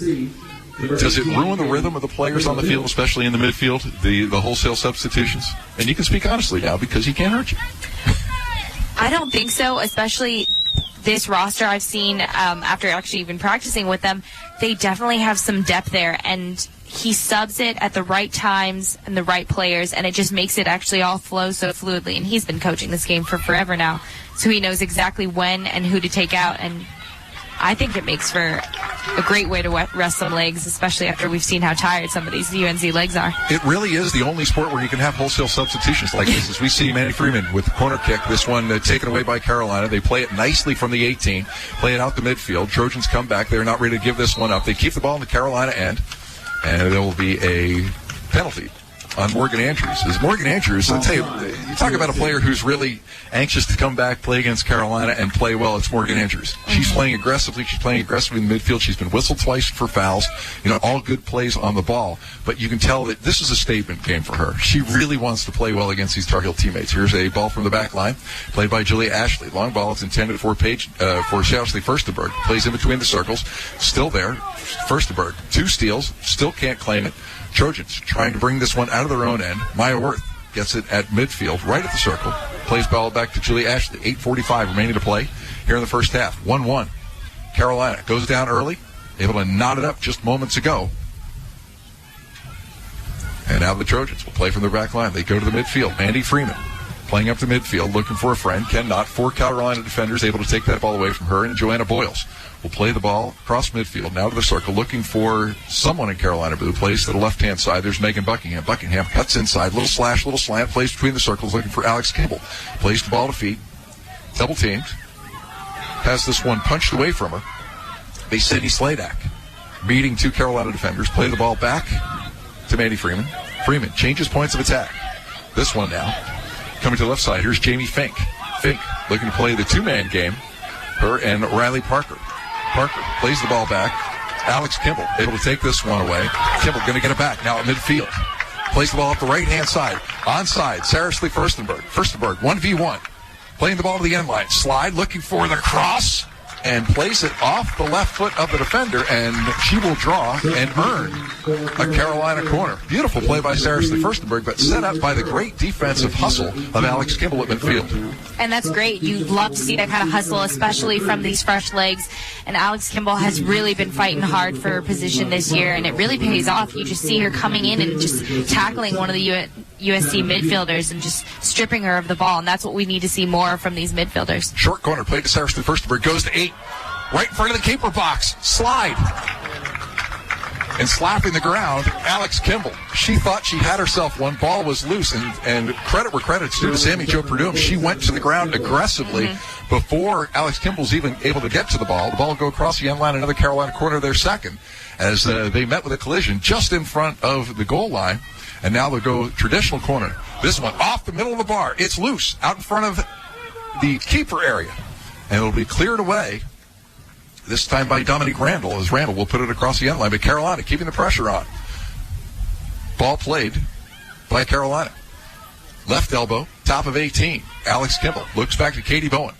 does it ruin the rhythm of the players on the field, especially in the midfield, the wholesale substitutions? And you can speak honestly now because he can't hurt you. I don't think so, especially this roster I've seen after actually even practicing with them. They definitely have some depth there, and he subs it at the right times and the right players, and it just makes it actually all flow so fluidly. And he's been coaching this game for forever now, so he knows exactly when and who to take out, and I think it makes for a great way to rest some legs, especially after we've seen how tired some of these UNC legs are. It really is the only sport where you can have wholesale substitutions like this. As we see Mandy Freeman with the corner kick, this one taken away by Carolina. They play it nicely from the 18, play it out the midfield. Trojans come back. They're not ready to give this one up. They keep the ball in the Carolina end, and there will be a penalty on Morgan Andrews. As Morgan Andrews, I'll tell you, you talk about a player who's really anxious to come back, play against Carolina, and play well. It's Morgan Andrews. She's playing aggressively. She's playing aggressively in the midfield. She's been whistled twice for fouls. All good plays on the ball. But you can tell that this is a statement game for her. She really wants to play well against these Tar Heel teammates. Here's a ball from the back line, played by Julia Ashley. Long ball is intended for Soccer Furstenberg. Plays in between the circles. Still there. Furstenberg, 2 steals. Still can't claim it. Trojans trying to bring this one out of their own end. Maya Worth gets it at midfield, right at the circle. Plays ball back to Julia Ashley. 8:45 remaining to play here in the first half. 1-1. Carolina goes down early, able to knot it up just moments ago. And now the Trojans will play from their back line. They go to the midfield. Mandy Freeman playing up the midfield, looking for a friend. Cannot. 4 Carolina defenders able to take that ball away from her. And Joanna Boyles will play the ball across midfield, now to the circle, looking for someone in Carolina who plays to the left-hand side. There's Megan Buckingham. Buckingham cuts inside, little slash, little slant, plays between the circles, looking for Alex Kimball. Plays the ball to feet, double teamed, has this one punched away from her. They Sydney Sladak beating 2 Carolina defenders, play the ball back to Mandy Freeman. Freeman changes points of attack. This one now, coming to the left side, here's Jamie Fink. Fink looking to play the 2-man game. Her and Riley Parker. Parker plays the ball back. Alex Kimball able to take this one away. Kimball going to get it back now at midfield. Plays the ball up the right-hand side. Onside, Sarah-Lee Furstenberg. 1v1. Playing the ball to the end line. Slide, looking for the cross. and plays it off the left foot of the defender, and she will draw and earn a Carolina corner. Beautiful play by Sarah Furstenberg, but set up by the great defensive hustle of Alex Kimball at midfield. And that's great. You love to see that kind of hustle, especially from these fresh legs. And Alex Kimball has really been fighting hard for her position this year, and it really pays off. You just see her coming in and just tackling one of the USC midfielders and just stripping her of the ball, and that's what we need to see more from these midfielders. Short corner played to Sarah Furstenberg, goes to 8, right in front of the keeper box, slide. And slapping the ground, Alex Kimball. She thought she had herself one. Ball was loose, and credit where credit's due to Sammy Jo Perdue. She went to the ground aggressively before Alex Kimball's even able to get to the ball. The ball will go across the end line, another Carolina corner, their second, as they met with a collision just in front of the goal line. And now they'll go traditional corner. This one off the middle of the bar. It's loose out in front of the keeper area. And it'll be cleared away, this time by Dominique Randall, as Randall will put it across the end line. But Carolina keeping the pressure on. Ball played by Carolina. Left elbow, top of 18. Alex Kimball looks back to Katie Bowen.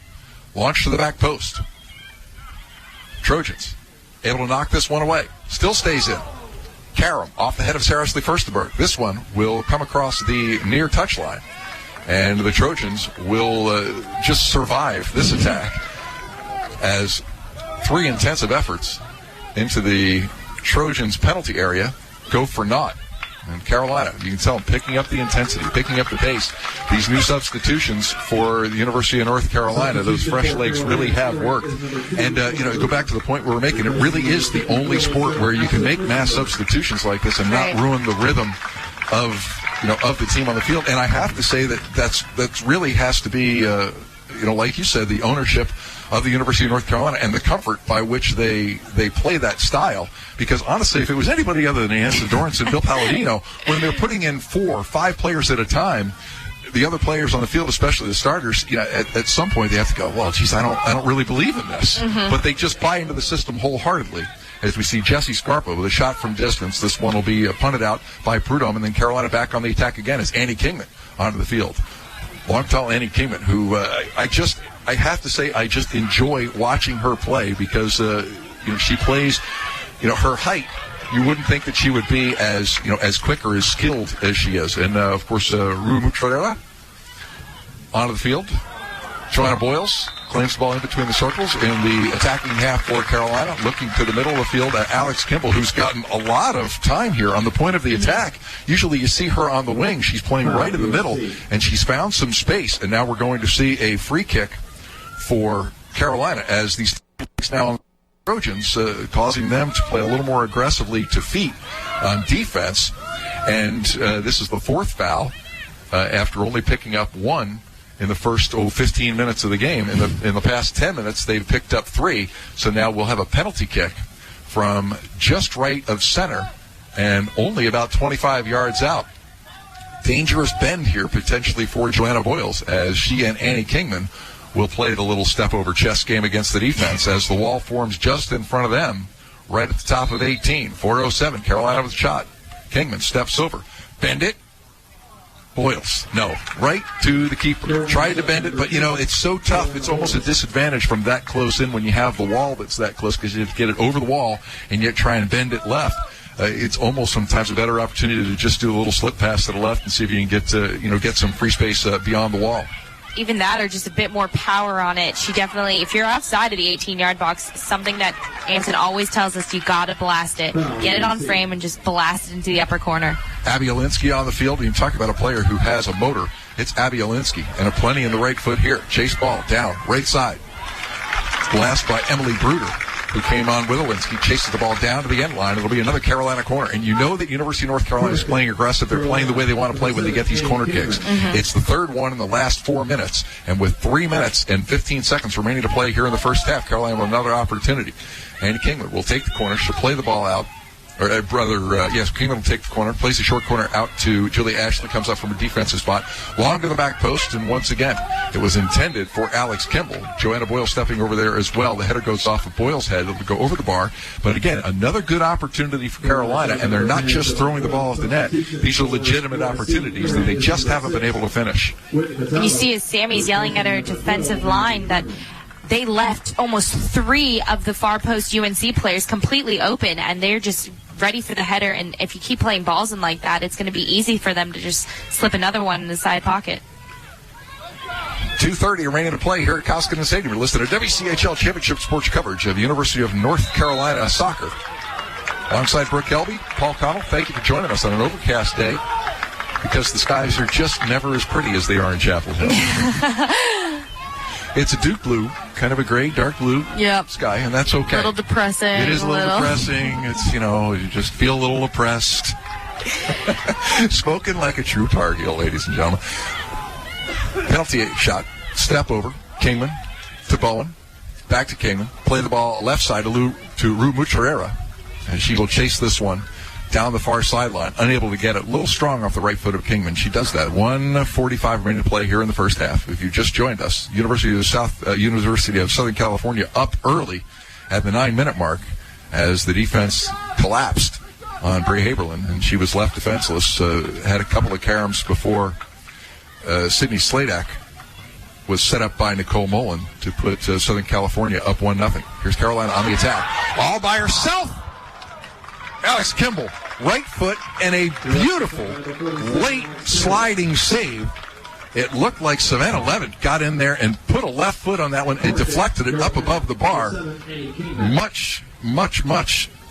Launch to the back post. Trojans able to knock this one away. Still stays in. Karam off the head of Sarah Furstenberg. This one will come across the near touchline. And the Trojans will just survive this attack as 3 intensive efforts into the Trojans' penalty area go for naught. And Carolina, you can tell them picking up the intensity, picking up the pace. These new substitutions for the University of North Carolina, those fresh legs really have worked. And, go back to the point where we're making, it really is the only sport where you can make mass substitutions like this and not ruin the rhythm of the team on the field. And I have to say that really has to be, like you said, the ownership of the University of North Carolina and the comfort by which they play that style. Because honestly, if it was anybody other than Anson Dorrance and Bill Palladino, when they're putting in 4 or 5 players at a time, the other players on the field, especially the starters, at some point they have to go, well, geez, I don't really believe in this. But they just buy into the system wholeheartedly. As we see Jessie Scarpa with a shot from distance. This one will be punted out by Prudhomme, and then Carolina back on the attack again as Annie Kingman onto the field. Long tall Annie Kingman, who I have to say I just enjoy watching her play because she plays, her height. You wouldn't think that she would be as quick or as skilled as she is. And of course, Rue Mutrera onto the field. Joanna Boyles claims the ball in between the circles in the attacking half for Carolina. Looking to the middle of the field at Alex Kimball, who's gotten a lot of time here on the point of the attack. Usually you see her on the wing. She's playing right in the middle, and she's found some space. And now we're going to see a free kick for Carolina as these now on Trojans, causing them to play a little more aggressively to feet on defense. And this is the 4th foul after only picking up 1 in the first 15 minutes of the game. In the past 10 minutes, they've picked up 3. So now we'll have a penalty kick from just right of center and only about 25 yards out. Dangerous bend here potentially for Joanna Boyles as she and Annie Kingman will play the little step-over chess game against the defense as the wall forms just in front of them right at the top of 18. 4:07, Carolina with a shot. Kingman steps over. Bend it. Boyles, no, right to the keeper. Tried to bend it, but it's so tough. It's almost a disadvantage from that close in when you have the wall that's that close, because you have to get it over the wall and yet try and bend it left. It's almost sometimes a better opportunity to just do a little slip pass to the left and see if you can get some free space beyond the wall. Even that, or just a bit more power on it. She definitely, if you're outside of the 18-yard box, something that Anson always tells us, you got to blast it. Get it on frame and just blast it into the upper corner. Abby Alinsky on the field. You talk about a player who has a motor. It's Abby Alinsky, and a plenty in the right foot here. Chase ball down, right side. Blast by Emily Bruder, who came on with Alinsky, chases the ball down to the end line. It'll be another Carolina corner. And you know that University of North Carolina is playing aggressive. They're playing the way they want to play when they get these corner kicks. It's the 3rd one in the last 4 minutes. And with 3 minutes and 15 seconds remaining to play here in the first half, Carolina will have another opportunity. Annie Kingman will take the corner. She'll play the ball out. Kingman will take the corner, plays the short corner out to Julie Ashley, comes up from a defensive spot, long to the back post, and once again, it was intended for Alex Kimball. Joanna Boyle stepping over there as well. The header goes off of Boyle's head. It'll go over the bar. But again, another good opportunity for Carolina, and they're not just throwing the ball at the net. These are legitimate opportunities that they just haven't been able to finish. And you see as Sammy's yelling at her defensive line that they left almost 3 of the far post UNC players completely open, and they're just ready for the header. And if you keep playing balls in like that, it's going to be easy for them to just slip another one in the side pocket. 2:30 remaining to play here at Koskinen Stadium. We're listening to WCHL Championship Sports coverage of the University of North Carolina soccer. Alongside Brooke Helby, Paul Connell, thank you for joining us on an overcast day, because the skies are just never as pretty as they are in Chapel Hill. It's a Duke blue, kind of a gray, dark blue sky, and that's okay. A little depressing. It is a little depressing. It's, you just feel a little oppressed. Spoken like a true Tar Heel, ladies and gentlemen. Penalty shot, step over, Kingman to Bowen, back to Kingman, play the ball left side to Rue Mucherera, and she will chase this one down the far sideline, unable to get it. A little strong off the right foot of Kingman. She does that. 1:45 remaining to play here in the first half. If you just joined us, University of Southern California up early at the 9-minute mark as the defense collapsed on Bray Haberlin, and she was left defenseless. Had a couple of caroms before Sydney Sladak was set up by Nicole Mullen to put Southern California up 1-0. Here's Carolina on the attack. All by herself. Alex Kimball, right foot, and a beautiful late sliding save. It looked like Savannah Levitt got in there and put a left foot on that one and deflected it up above the bar. Much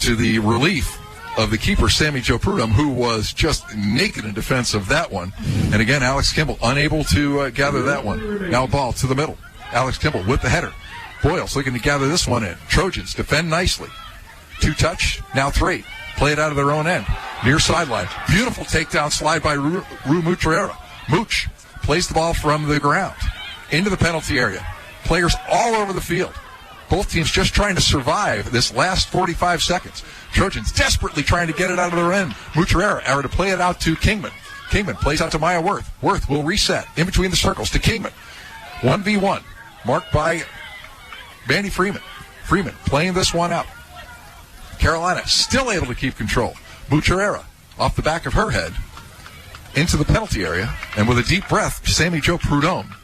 to the relief of the keeper, Sammy Jo Prudhomme, who was just naked in defense of that one. And again, Alex Kimball unable to gather that one. Now ball to the middle. Alex Kimball with the header. Boyles looking to gather this one in. Trojans defend nicely. 2 touch, now 3. Play it out of their own end. Near sideline. Beautiful takedown slide by Rue Mucherera. Mooch plays the ball from the ground into the penalty area. Players all over the field. Both teams just trying to survive this last 45 seconds. Trojans desperately trying to get it out of their end. Mucherera area to play it out to Kingman. Kingman plays out to Maya Worth. Worth will reset in between the circles to Kingman. 1v1. Marked by Mandy Freeman. Freeman playing this one out. Carolina still able to keep control. Mucherera off the back of her head into the penalty area, and with a deep breath, Sammy Jo Prudhomme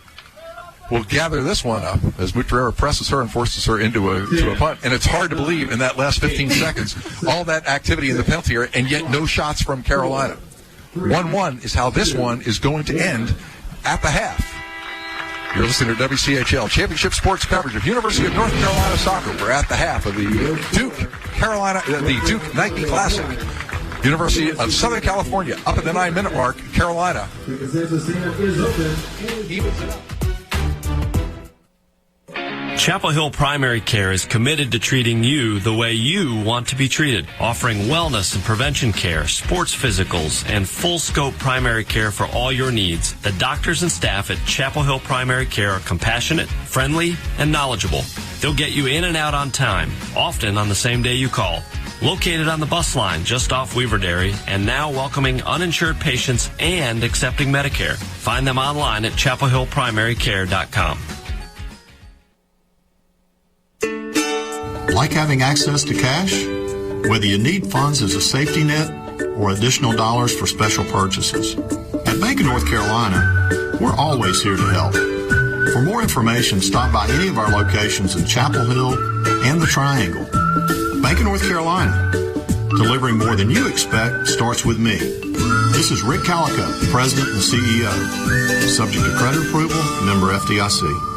will gather this one up as Mucherera presses her and forces her into a punt. And it's hard to believe in that last 15 seconds, all that activity in the penalty area, and yet no shots from Carolina. 1-1 is how this one is going to end at the half. You're listening to WCHL Championship Sports coverage of University of North Carolina soccer. We're at the half of the Duke Nike Classic. University of Southern California up at the 9-minute mark. Carolina evens it up. Chapel Hill Primary Care is committed to treating you the way you want to be treated, offering wellness and prevention care, sports physicals, and full-scope primary care for all your needs. The doctors and staff at Chapel Hill Primary Care are compassionate, friendly, and knowledgeable. They'll get you in and out on time, often on the same day you call. Located on the bus line just off Weaverderry, and now welcoming uninsured patients and accepting Medicare. Find them online at chapelhillprimarycare.com. Like having access to cash? Whether you need funds as a safety net or additional dollars for special purchases. At Bank of North Carolina, we're always here to help. For more information, stop by any of our locations in Chapel Hill and the Triangle. Bank of North Carolina. Delivering more than you expect starts with me. This is Rick Calico, President and CEO. Subject to credit approval, member FDIC.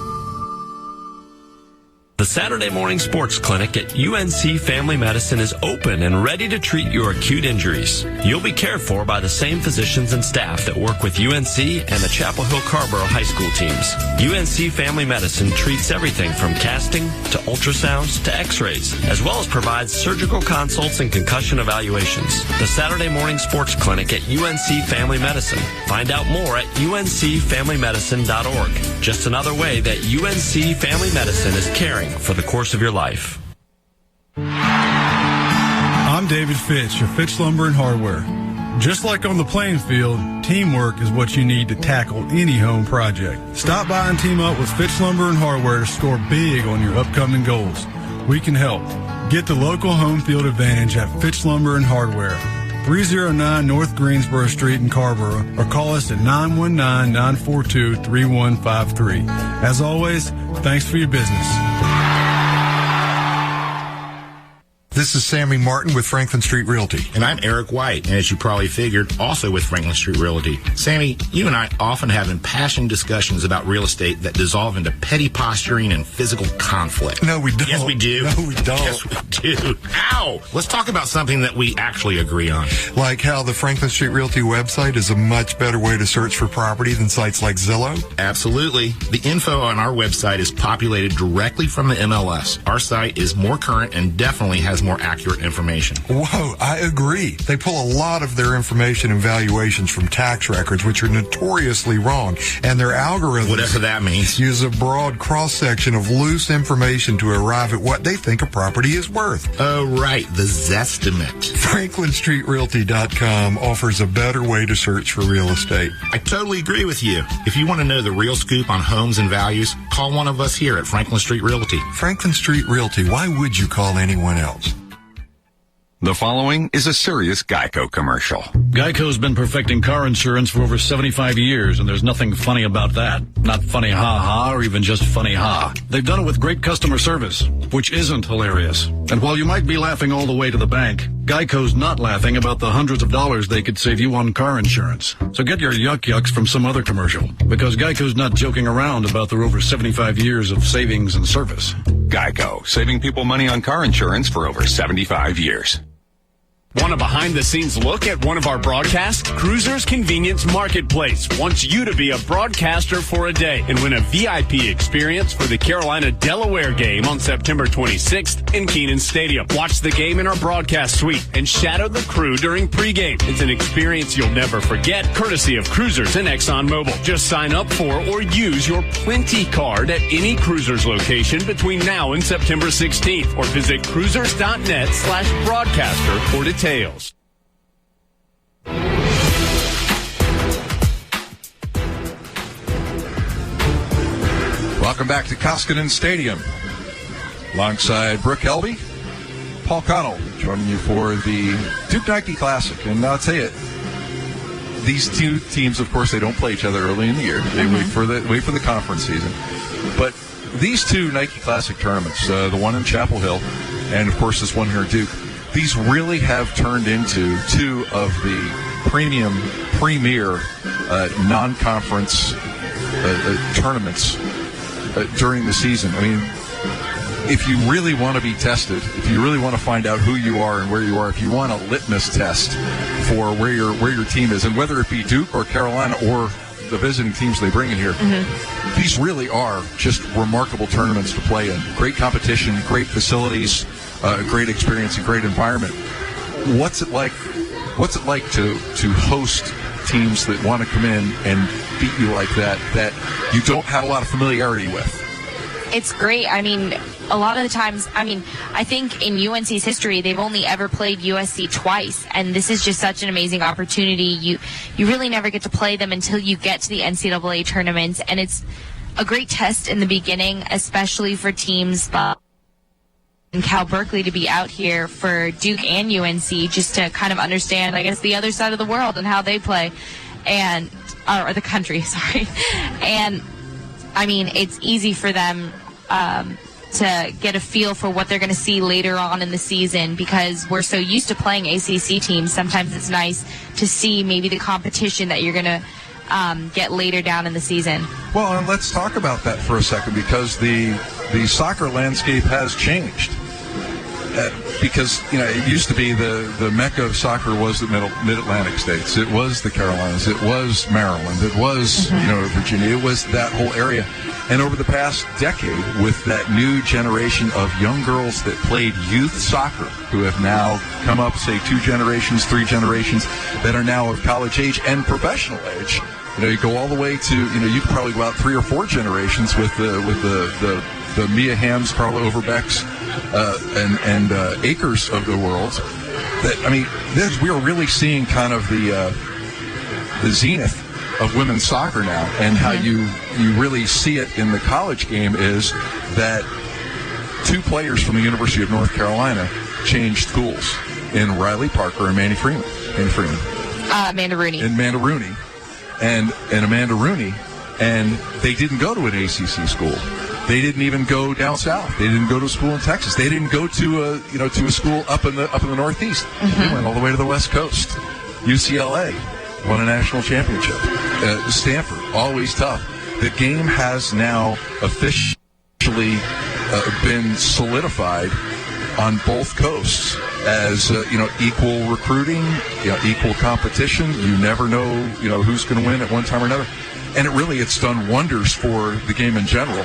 The Saturday Morning Sports Clinic at UNC Family Medicine is open and ready to treat your acute injuries. You'll be cared for by the same physicians and staff that work with UNC and the Chapel Hill Carborough High School teams. UNC Family Medicine treats everything from casting to ultrasounds to x-rays, as well as provides surgical consults and concussion evaluations. The Saturday Morning Sports Clinic at UNC Family Medicine. Find out more at uncfamilymedicine.org. Just another way that UNC Family Medicine is caring for the course of your life. I'm David Fitch of Fitch Lumber and Hardware. Just like on the playing field, teamwork is what you need to tackle any home project. Stop by and team up with Fitch Lumber and Hardware to score big on your upcoming goals. We can help. Get the local home field advantage at Fitch Lumber and Hardware. 309 North Greensboro Street in Carrboro, or call us at 919-942-3153. As always, thanks for your business. This is Sammy Martin with Franklin Street Realty. And I'm Eric White, and as you probably figured, also with Franklin Street Realty. Sammy, you and I often have impassioned discussions about real estate that dissolve into petty posturing and physical conflict. No, we don't. Yes, we do. No, we don't. Yes, we do. Ow! Let's talk about something that we actually agree on. Like how the Franklin Street Realty website is a much better way to search for property than sites like Zillow? Absolutely. The info on our website is populated directly from the MLS. Our site is more current and definitely has more accurate information. Whoa, I agree. They pull a lot of their information and valuations from tax records, which are notoriously wrong, and their algorithms, whatever that means, use a broad cross-section of loose information to arrive at what they think a property is worth. Oh, right, the Zestimate. FranklinStreetRealty.com offers a better way to search for real estate. I totally agree with you. If you want to know the real scoop on homes and values, call one of us here at Franklin Street Realty. Franklin Street Realty, why would you call anyone else? The following is a serious Geico commercial. Geico's been perfecting car insurance for over 75 years, and there's nothing funny about that. Not funny ha-ha, or even just funny ha. They've done it with great customer service, which isn't hilarious. And while you might be laughing all the way to the bank, Geico's not laughing about the hundreds of dollars they could save you on car insurance. So get your yuck-yucks from some other commercial, because Geico's not joking around about their over 75 years of savings and service. Geico, saving people money on car insurance for over 75 years. Want a behind-the-scenes look at one of our broadcasts? Cruisers Convenience Marketplace wants you to be a broadcaster for a day and win a VIP experience for the Carolina-Delaware game on September 26th in Kenan Stadium. Watch the game in our broadcast suite and shadow the crew during pregame. It's an experience you'll never forget, courtesy of Cruisers and ExxonMobil. Just sign up for or use your Plenty card at any Cruisers location between now and September 16th, or visit cruisers.net/broadcaster for details. Welcome back to Koskinen Stadium. Alongside Brooke Helby, Paul Connell joining you for the Duke Nike Classic. And I'll tell you, these two teams, of course, they don't play each other early in the year. They wait for the conference season. But these two Nike Classic tournaments, the one in Chapel Hill and, of course, this one here at Duke, these really have turned into two of the premier non-conference tournaments during the season. I mean, if you really want to be tested, if you really want to find out who you are and where you are, if you want a litmus test for where your team is, and whether it be Duke or Carolina or the visiting teams they bring in here, these really are just remarkable tournaments to play in. Great competition, great facilities, great experience, and great environment. What's it like to host teams that want to come in and beat you like that you don't have a lot of familiarity with? It's great. I mean, a lot of the times, I think in UNC's history, they've only ever played USC twice, and this is just such an amazing opportunity. You really never get to play them until you get to the NCAA tournaments, and it's a great test in the beginning, especially for teams and Cal Berkeley to be out here for Duke and UNC, just to kind of understand, I guess, the other side of the world and how they play, or the country, sorry. And I mean, it's easy for them to get a feel for what they're going to see later on in the season, because we're so used to playing ACC teams. Sometimes it's nice to see maybe the competition that you're going to get later down in the season. Well, and let's talk about that for a second, because the soccer landscape has changed. Because, it used to be the mecca of soccer was the mid-Atlantic states. It was the Carolinas. It was Maryland. It was, Virginia. It was that whole area. And over the past decade, with that new generation of young girls that played youth soccer, who have now come up, say, 2 generations, 3 generations, that are now of college age and professional age. You go all the way to, you could probably go out 3 or 4 generations with the Mia Hamms, Carla Overbecks, and Akers of the world. We are really seeing kind of the zenith of women's soccer now, and how you really see it in the college game is that 2 players from the University of North Carolina changed schools in Riley Parker and Amanda Rooney. And Amanda Rooney, and they didn't go to an ACC school. They didn't even go down south. They didn't go to a school in Texas. They didn't go to a school up in the Northeast. They went all the way to the West Coast. UCLA won a national championship. Stanford, always tough. The game has now officially been solidified on both coasts as equal recruiting, equal competition. You never know who's going to win at one time or another, and it's done wonders for the game in general,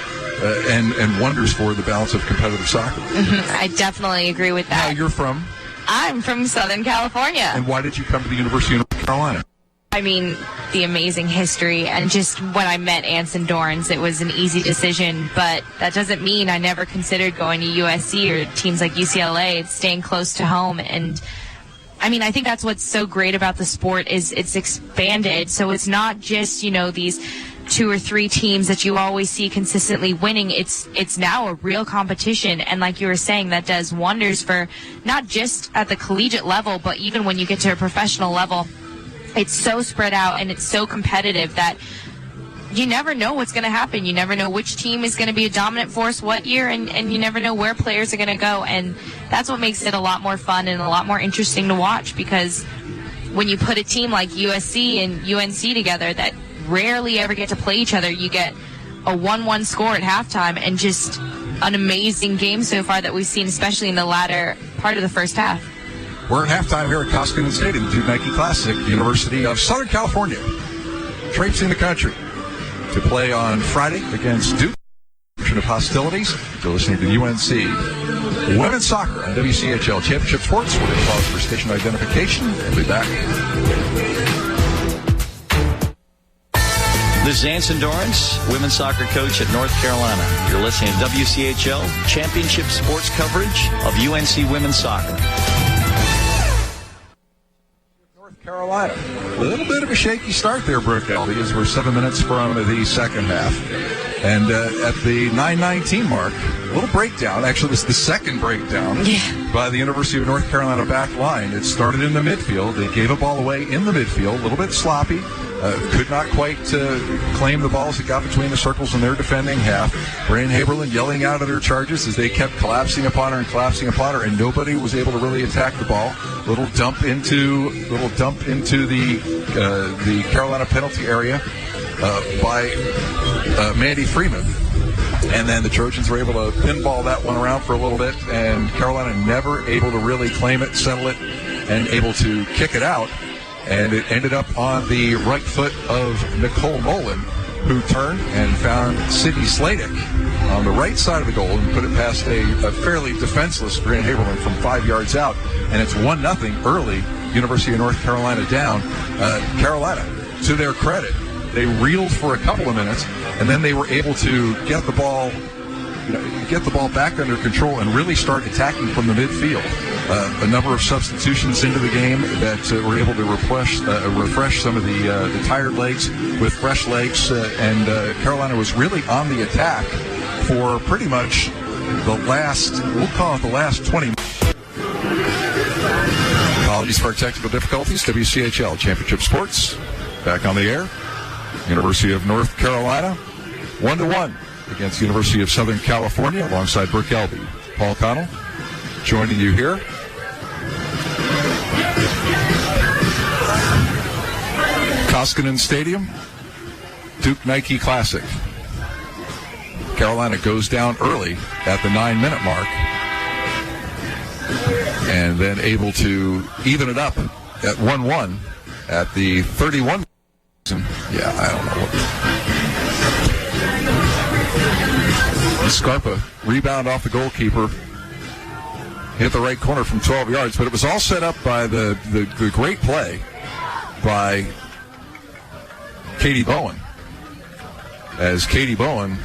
and wonders for the balance of competitive soccer. I definitely agree with that. Now, you're from? I'm from Southern California. And why did you come to the University of North Carolina? I mean, the amazing history, and just when I met Anson Dorrance, it was an easy decision, but that doesn't mean I never considered going to USC or teams like UCLA. It's staying close to home, and I mean, I think that's what's so great about the sport is it's expanded, so it's not just, these 2 or 3 teams that you always see consistently winning. It's now a real competition, and like you were saying, that does wonders for not just at the collegiate level, but even when you get to a professional level. It's so spread out and it's so competitive that you never know what's going to happen. You never know which team is going to be a dominant force what year, and you never know where players are going to go. And that's what makes it a lot more fun and a lot more interesting to watch, because when you put a team like USC and UNC together that rarely ever get to play each other, you get a 1-1 score at halftime and just an amazing game so far that we've seen, especially in the latter part of the first half. We're at halftime here at Koskinen Stadium, the Duke Nike Classic, University of Southern California, traipsing the country to play on Friday against Duke. Of hostilities. You're listening to UNC Women's Soccer on WCHL Championship Sports. We're going to pause for station identification. We'll be back. This is Anson Dorrance, women's soccer coach at North Carolina. You're listening to WCHL Championship Sports coverage of UNC Women's Soccer. Carolina. A little bit of a shaky start there, Brooke Elby, as we're 7 minutes from the second half. And at the 9:19 mark, a little breakdown. Actually, this is the second breakdown by the University of North Carolina back line. It started in the midfield. They gave a ball away in the midfield, a little bit sloppy. Could not quite claim the balls that got between the circles in their defending half. Brian Haberlin yelling out at her charges as they kept collapsing upon her, and nobody was able to really attack the ball. Little dump into the Carolina penalty area by Mandy Freeman. And then the Trojans were able to pinball that one around for a little bit, and Carolina never able to really claim it, settle it, and able to kick it out. And it ended up on the right foot of Nicole Nolan, who turned and found Sydney Sladek on the right side of the goal and put it past a fairly defenseless Grant Haberlin from 5 yards out. And it's 1-0 early, University of North Carolina down. Carolina, to their credit, they reeled for a couple of minutes, and then they were able to get the ball back under control and really start attacking from the midfield. A number of substitutions into the game that were able to refresh some of the tired legs with fresh legs, and Carolina was really on the attack for pretty much the last 20 minutes. Apologies for our technical difficulties. WCHL Championship Sports back on the air. University of North Carolina 1-1 against the University of Southern California alongside Brooke Elby. Paul Connell joining you here. Koskinen Stadium, Duke Nike Classic. Carolina goes down early at the 9-minute mark and then able to even it up at 1-1 at the 31. Yeah, I don't know. Scarpa rebound off the goalkeeper, hit the right corner from 12 yards, but it was all set up by the great play by Katie Bowen, as Katie Bowen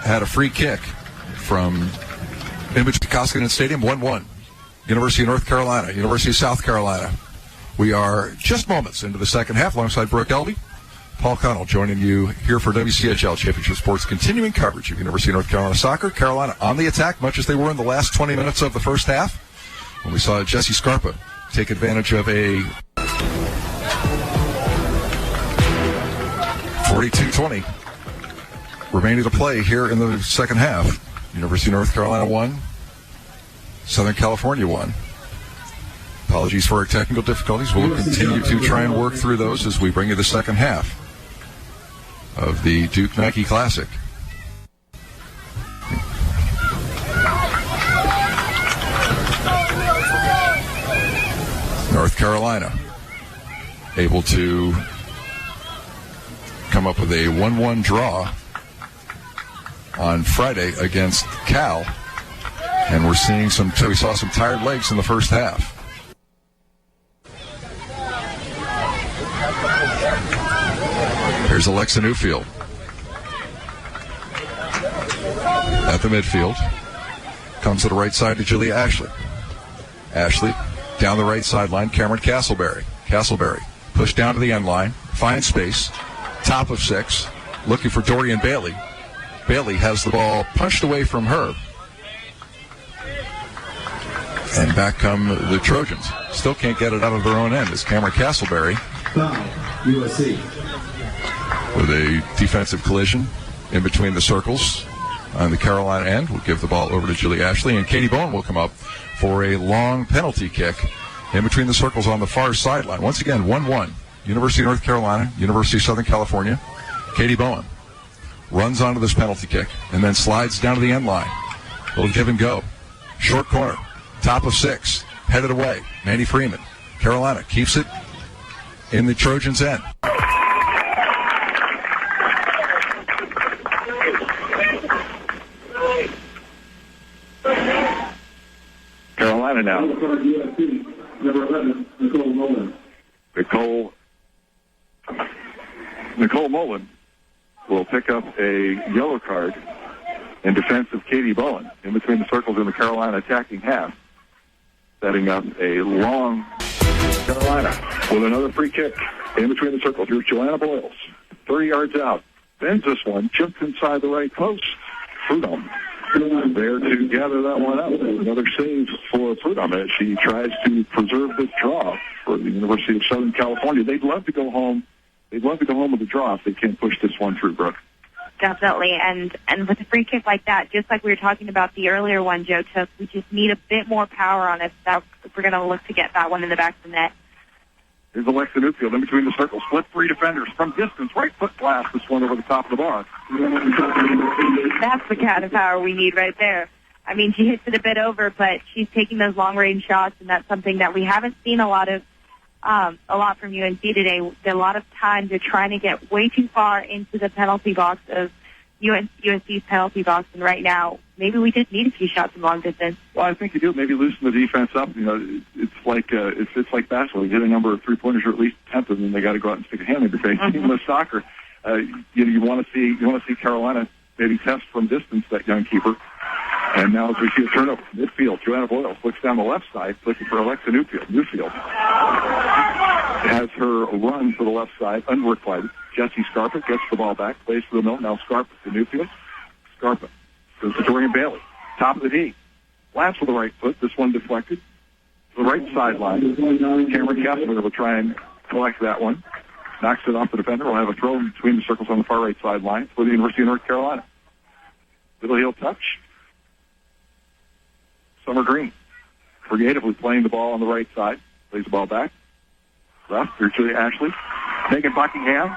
had a free kick from in between Koskinen Stadium. 1-1. University of North Carolina, University of South Carolina. We are just moments into the second half alongside Brooke Elby. Paul Connell joining you here for WCHL Championship Sports, continuing coverage of University of North Carolina soccer. Carolina on the attack, much as they were in the last 20 minutes of the first half. when we saw Jesse Scarpa take advantage of a 42-20 remaining to play here in the second half. University of North Carolina 1, Southern California 1. Apologies for our technical difficulties. We'll continue to try and work through those as we bring you the second half of the Duke Nike Classic. North Carolina able to come up with a 1-1 draw on Friday against Cal, and we saw some tired legs in the first half. Here's Alexa Newfield at the midfield. Comes to the right side to Julia Ashley. Ashley down the right sideline, Cameron Castleberry. Castleberry pushed down to the end line, finds space, top of 6, looking for Dorian Bailey. Bailey has the ball punched away from her. And back come the Trojans. Still can't get it out of their own end as Cameron Castleberry with a defensive collision in between the circles on the Carolina end. We'll give the ball over to Julie Ashley, and Katie Bowen will come up for a long penalty kick in between the circles on the far sideline. Once again, 1-1. University of North Carolina, University of Southern California. Katie Bowen runs onto this penalty kick and then slides down to the end line. Little give and go. Short corner. Top of 6. Headed away. Mandy Freeman. Carolina keeps it in the Trojans' end. Carolina now. Number 11, Nicole Mullen. Nicole Mullen will pick up a yellow card in defense of Katie Bowen in between the circles in the Carolina attacking half, setting up a long Carolina with another free kick in between the circles. Here's Joanna Boyles, 30 yards out, bends this one, chips inside the right post. Prudhomme there to gather that one up. Another save for Prudhomme as she tries to preserve this draw for the University of Southern California. They'd love to go home. They'd love to go home with a draw if they can't push this one through, Brooke. Definitely, and with a free kick like that, just like we were talking about the earlier one Joe took, we just need a bit more power on it if we're going to look to get that one in the back of the net. Here's Alexa Newfield in between the circles. Split 3 defenders from distance. Right foot blast this one over the top of the bar. That's the kind of power we need right there. I mean, she hits it a bit over, but she's taking those long-range shots, and that's something that we haven't seen a lot from UNC today. A lot of times they're trying to get way too far into the penalty box of UNC's penalty box, and right now maybe we just need a few shots from long distance. Well, I think you do. Maybe loosen the defense up. You know, it's like basketball. You get a number of 3-pointers or at least 10th, and then they got to go out and stick a hand in your face. Even with soccer, you want to see Carolina maybe test from distance that young keeper. And now as we see a turnover midfield, Joanna Boyle looks down the left side, looking for Alexa Newfield. Newfield has her run to the left side, unworked by Jesse Scarpa, gets the ball back, plays to the middle. Now Scarpa to Newfield. Scarpa goes to Dorian Bailey. Top of the D. Laps with the right foot. This one deflected. To the right sideline. Cameron Kessler will try and collect that one. Knocks it off the defender. We'll have a throw between the circles on the far right sideline for the University of North Carolina. Little heel touch. Summer Green, creatively playing the ball on the right side. Plays the ball back. Left, here's Julia Ashley. Megan Buckingham.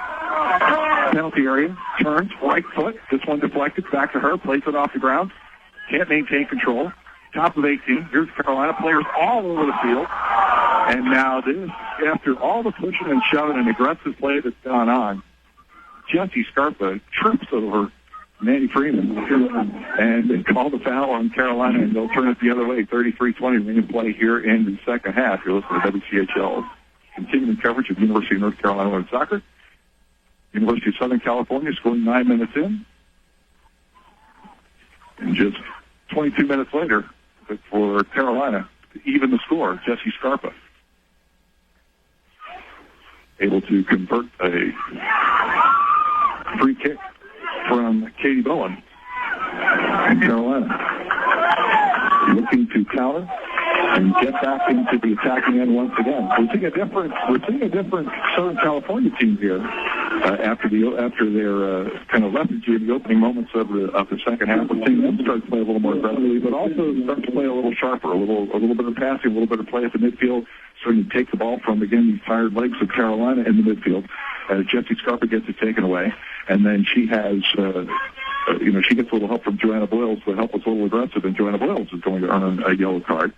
Penalty area. Turns, right foot. This one deflected. Back to her. Plays it off the ground. Can't maintain control. Top of 18. Here's Carolina. Players all over the field. And now this, after all the pushing and shoving and aggressive play that's gone on, Jesse Scarpa trips over Mandy Freeman, and they call the foul on Carolina, and they'll turn it the other way. 33-20 remaining play here in the second half. You're listening to WCHL continuing coverage of University of North Carolina women's soccer. University of Southern California scoring 9 minutes in. And just 22 minutes later, for Carolina to even the score, Jesse Scarpa able to convert a free kick from Katie Bowen in Carolina. Looking to counter. and get back into the attacking end once again. We're seeing a different Southern California team here after their kind of lethargy in the opening moments of the second half. We're seeing them start to play a little more aggressively, but also start to play a little sharper, a little bit of passing, a little bit of play at the midfield, starting to take the ball from, again, these tired legs of Carolina in the midfield. Jessie Scarpa gets it taken away, and then she has, she gets a little help from Joanna Boyles. The help was a little aggressive, and Joanna Boyles is going to earn a yellow card.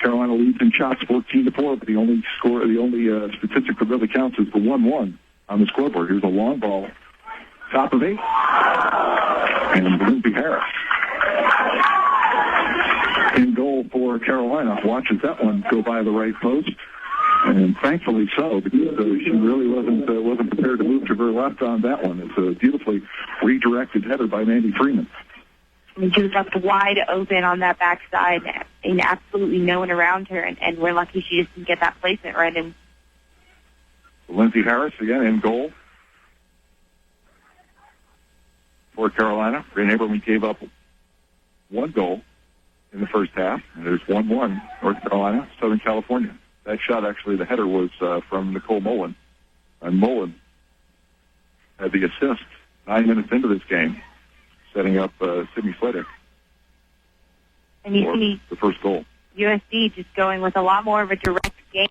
Carolina leads in shots 14-4, but the only statistic that really counts is the 1-1 on the scoreboard. Here's a long ball, top of 8, and Lindsay Harris in goal for Carolina. Watches that one go by the right post, and thankfully so, because she really wasn't prepared to move to her left on that one. It's a beautifully redirected header by Mandy Freeman. She was left wide open on that backside, and absolutely no one around her, and we're lucky she just didn't get that placement right in. Lindsay Harris again in goal for Carolina. Green Abraham gave up 1 goal in the first half, and there's 1-1 North Carolina, Southern California. That shot, actually, the header was from Nicole Mullen. And Mullen had the assist 9 minutes into this game, setting up Sydney Sledick and you see the first goal. USC just going with a lot more of a direct game.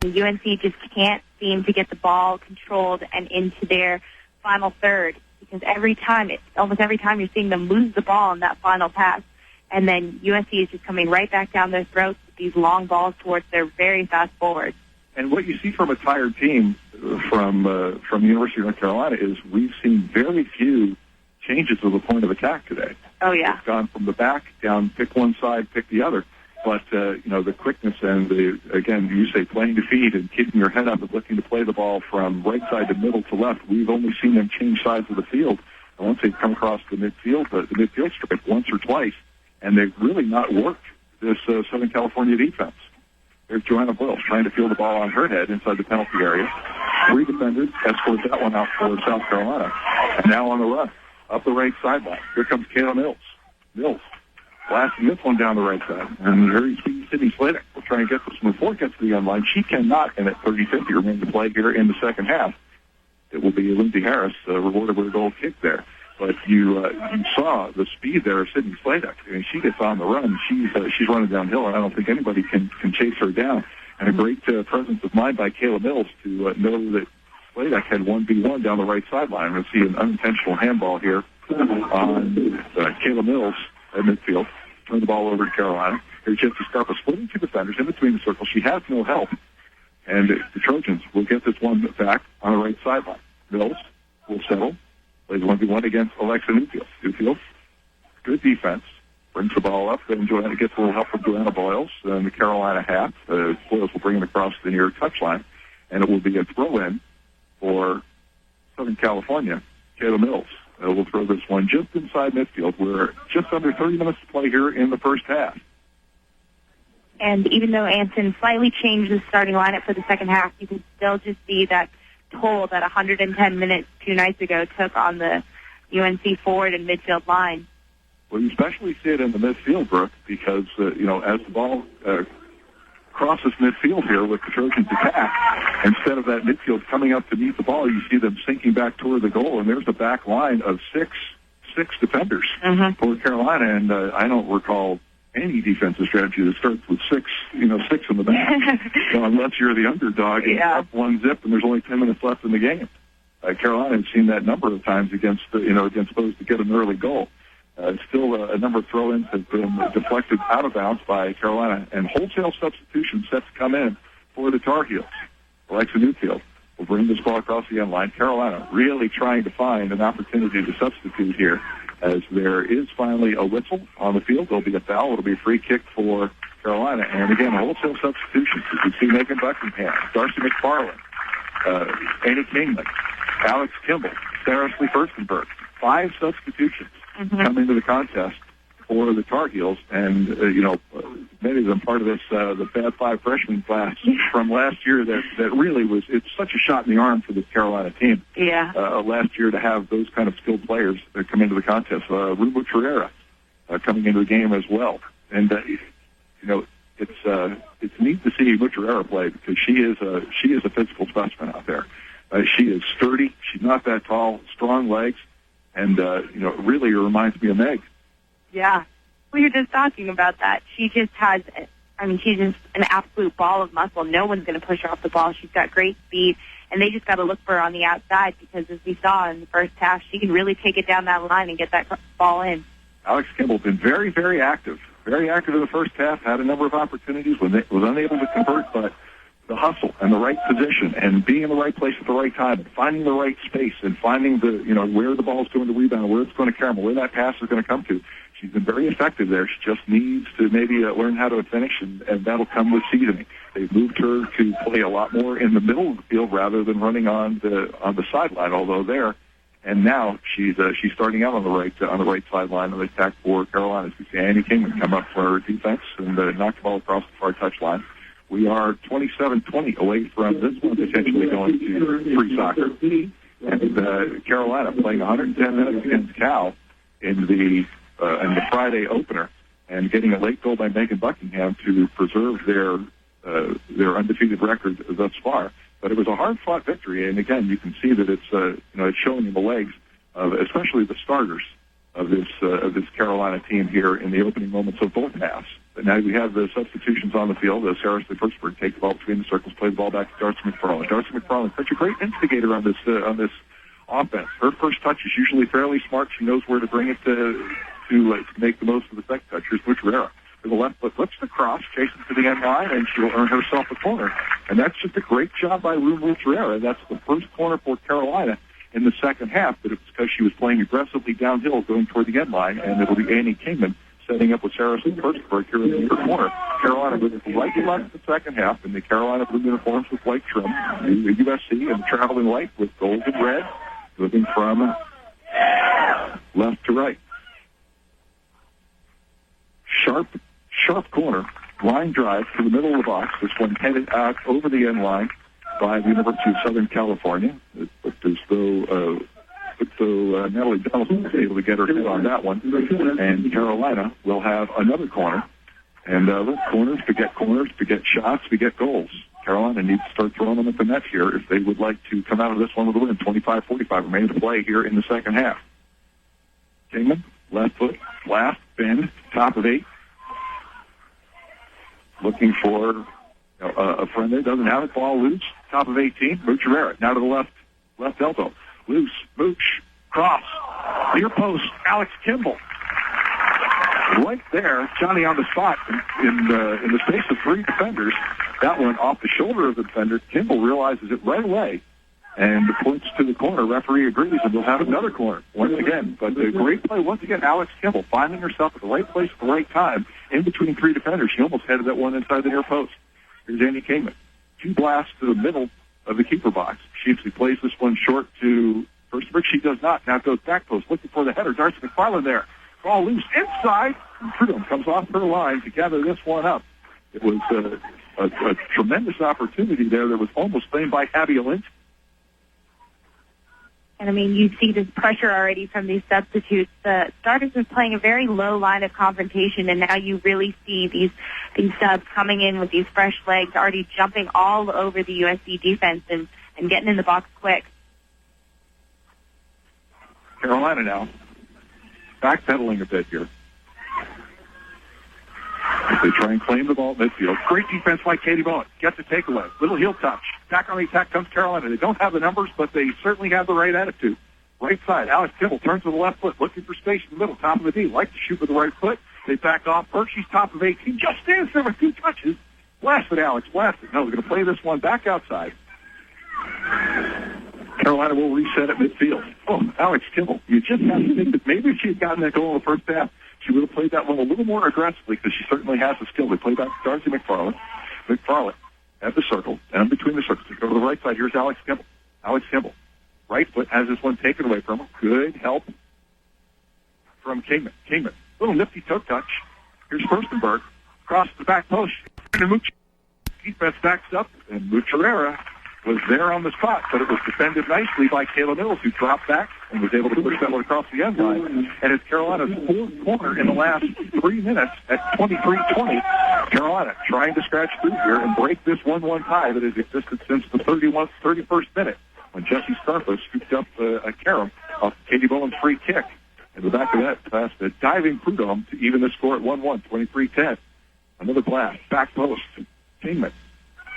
UNC just can't seem to get the ball controlled and into their final third, because almost every time you're seeing them lose the ball in that final pass, and then UNC is just coming right back down their throats with these long balls towards their very fast forwards. And what you see from a tired team from the University of North Carolina is we've seen very few changes of the point of attack today. Oh, yeah. It's gone from the back down, pick one side, pick the other. But, the quickness and again, you say playing to feed and keeping your head up and looking to play the ball from right side to middle to left. We've only seen them change sides of the field. And once they've come across the midfield strip once or twice, and they've really not worked this Southern California defense. There's Joanna Boyles trying to field the ball on her head inside the penalty area. 3 defenders escort that one out for South Carolina. And now on the run, up the right sideline. Here comes Kayla Mills. Mills blasting this one down the right side. And here you see Sydney Sledick will try and get this one before it gets to the end line. She cannot, and at 30-50 remain to play here in the second half. It will be Lindsay Harris rewarded with a goal kick there. But you saw the speed there of Sydney Sledick. I mean, she gets on the run. She's running downhill, and I don't think anybody can chase her down. And a great presence of mind by Kayla Mills to know that Sledick had 1v1 down the right sideline. I'm going to see an unintentional handball here on Kayla Mills at midfield. Turn the ball over to Carolina. Here's Jessie Scarpa splitting 2 defenders in between the circles. She has no help. And the Trojans will get this one back on the right sideline. Mills will settle. Plays 1v1 against Alexa Newfield. Newfield, good defense. Brings the ball up. Then Joanna gets a little help from Joanna Boyles in the Carolina half. Boyles will bring it across the near touchline. And it will be a throw-in for Southern California. Kayla Mills will throw this one just inside midfield. We're just under 30 minutes to play here in the first half. And even though Anson slightly changed the starting lineup for the second half, you can still just see that toll that 110 minutes 2 nights ago took on the UNC forward and midfield line. Well, you especially see it in the midfield, Brooke, because, as the ball crosses midfield here with the Trojans attack, instead of that midfield coming up to meet the ball, you see them sinking back toward the goal, and there's a back line of six defenders for Carolina, and I don't recall any defensive strategy that starts with 6 in the back, unless you're the underdog and up 1-0 and there's only 10 minutes left in the game. Carolina has seen that number of times against those to get an early goal. Still, a number of throw-ins have been deflected out of bounds by Carolina, and wholesale substitution set to come in for the Tar Heels. Alexa Newfield will bring this ball across the end line. Carolina really trying to find an opportunity to substitute here, as there is finally a whistle on the field. There'll be a foul. It'll be a free kick for Carolina. And again, wholesale substitutions. You can see Megan Buckingham, Darcy McFarland, Annie Kingman, Alex Kimball, Sarah Lee-Furstenberg. 5 substitutions come into the contest for the Tar Heels. And, many of them part of this, the Fab 5 freshman class from last year that really was, it's such a shot in the arm for this Carolina team. Yeah. Last year to have those kind of skilled players that come into the contest. Rubo Ferreira coming into the game as well. And, it's neat to see Mucciarera play because she is a physical specimen out there. She is sturdy. She's not that tall, strong legs, and it really reminds me of Meg. Yeah, we were just talking about that. She just has, she's just an absolute ball of muscle. No one's going to push her off the ball. She's got great speed, and they just got to look for her on the outside because, as we saw in the first half, she can really take it down that line and get that ball in. Alex Kimball's been very, very active. Very active in the first half, had a number of opportunities, was unable to convert, but the hustle and the right position and being in the right place at the right time, finding the right space and finding where the ball is going to rebound, where it's going to caramel, where that pass is going to come to. She's been very effective there. She just needs to maybe learn how to finish, and that'll come with seasoning. They've moved her to play a lot more in the middle of the field rather than running on the sideline, although there. And now she's starting out on the right sideline on the attack for Carolina. As we see Annie Kingman come up for her defense and knock the ball across the far touchline. We are 27-20 away from this one potentially going to free soccer. And Carolina playing 110 minutes against Cal in the Friday opener and getting a late goal by Megan Buckingham to preserve their undefeated record thus far. But it was a hard-fought victory, and again, you can see that it's showing in the legs of especially the starters of this Carolina team here in the opening moments of both halves. But now we have the substitutions on the field. Sarah Pittsburgh take the ball between the circles, play the ball back to Darcy McFarland. Darcy McFarland, such a great instigator on this offense. Her first touch is usually fairly smart. She knows where to bring it to make the most of the second touch. Here's Mucciarera. To the left foot, flips the cross, chases to the end line, and she'll earn herself a corner. And that's just a great job by Lou Mucciarera. That's the first corner for Carolina in the second half, but it's because she was playing aggressively downhill going toward the end line, and it'll be Annie Kingman setting up with Sarah Pittsburgh here in the third corner. Carolina with white and left in the second half, and the Carolina blue uniforms with white trim. The USC and the traveling white with gold and red, moving from left to right. Sharp corner, line drive to the middle of the box. This one headed out over the end line by the University of Southern California. It looked as though Natalie Donaldson was able to get her hit on that one. And Carolina will have another corner. And corners beget shots, beget goals. Carolina needs to start throwing them at the net here if they would like to come out of this one with a win. 25-45 remaining to play here in the second half. Kingman, left foot, blast, bend, top of 8. Looking for a friend there. Doesn't have it. Ball loose. Top of 18. Mucciarera. Now to the left elbow. Loose. Mooch. Cross. Near post. Alex Kimball. Right there. Johnny on the spot in the space of 3 defenders. That one off the shoulder of the defender. Kimball realizes it right away and points to the corner. Referee agrees, and we'll have another corner once again. But a great play once again. Alex Kimball finding herself at the right place at the right time in between 3 defenders. She almost headed that one inside the near post. Here's Annie Kingman. 2 blasts to the middle of the keeper box. She plays this one short to Firstberg. She does not. Now goes back post looking for the header. Darcy McFarland there. Ball loose inside. Prudhomme comes off her line to gather this one up. It was a tremendous opportunity there that was almost claimed by Abby Lynch. And, you see this pressure already from these substitutes. The starters are playing a very low line of confrontation, and now you really see these subs coming in with these fresh legs, already jumping all over the USC defense and getting in the box quick. Carolina now backpedaling a bit here. They try and claim the ball at midfield. Great defense by Katie Bowen. Gets a takeaway. Little heel touch. Back on the attack comes Carolina. They don't have the numbers, but they certainly have the right attitude. Right side. Alex Kimball turns to the left foot, looking for space in the middle, top of the D. Like to shoot with the right foot. They back off. She's top of 18. Just stands there with 2 touches. Blasted, Alex. Blasted. No, they're going to play this one back outside. Carolina will reset at midfield. Oh, Alex Kimball. You just have to think that maybe if she had gotten that goal in the first half, she would have played that one a little more aggressively because she certainly has the skill. They play back to Darcy McFarland. McFarland at the circle, and between the circles. They go to the right side. Here's Alex Kimball. Alex Kimball. Right foot has this one taken away from her. Good help from Kingman. Kingman. Little nifty toe touch. Here's Furstenberg. Across the back post. And Defense backs up, and Mucciarera was there on the spot, but it was defended nicely by Kayla Mills, who dropped back and was able to push that one across the end line. And it's Carolina's fourth quarter in the last 3 minutes at 23-20. Carolina trying to scratch through here and break this 1-1 tie that has existed since the 31st minute when Jesse Scarpa scooped up a carom off Katie Bowen's free kick. And the back of that past a diving Prudhomme to even the score at 1-1, 23-10. Another blast, back post, Kingman.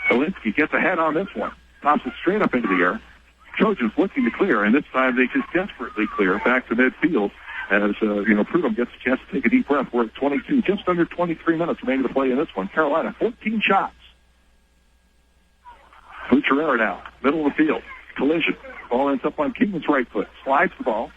Olinsky gets ahead on this one. Tops it straight up into the air. Trojans looking to clear, and this time they just desperately clear back to midfield as, Prudhomme gets a chance to take a deep breath. We're at 22, just under 23 minutes remaining to play in this one. Carolina, 14 shots. Bucherera now, middle of the field. Collision. Ball ends up on Kingman's right foot. Slides the ball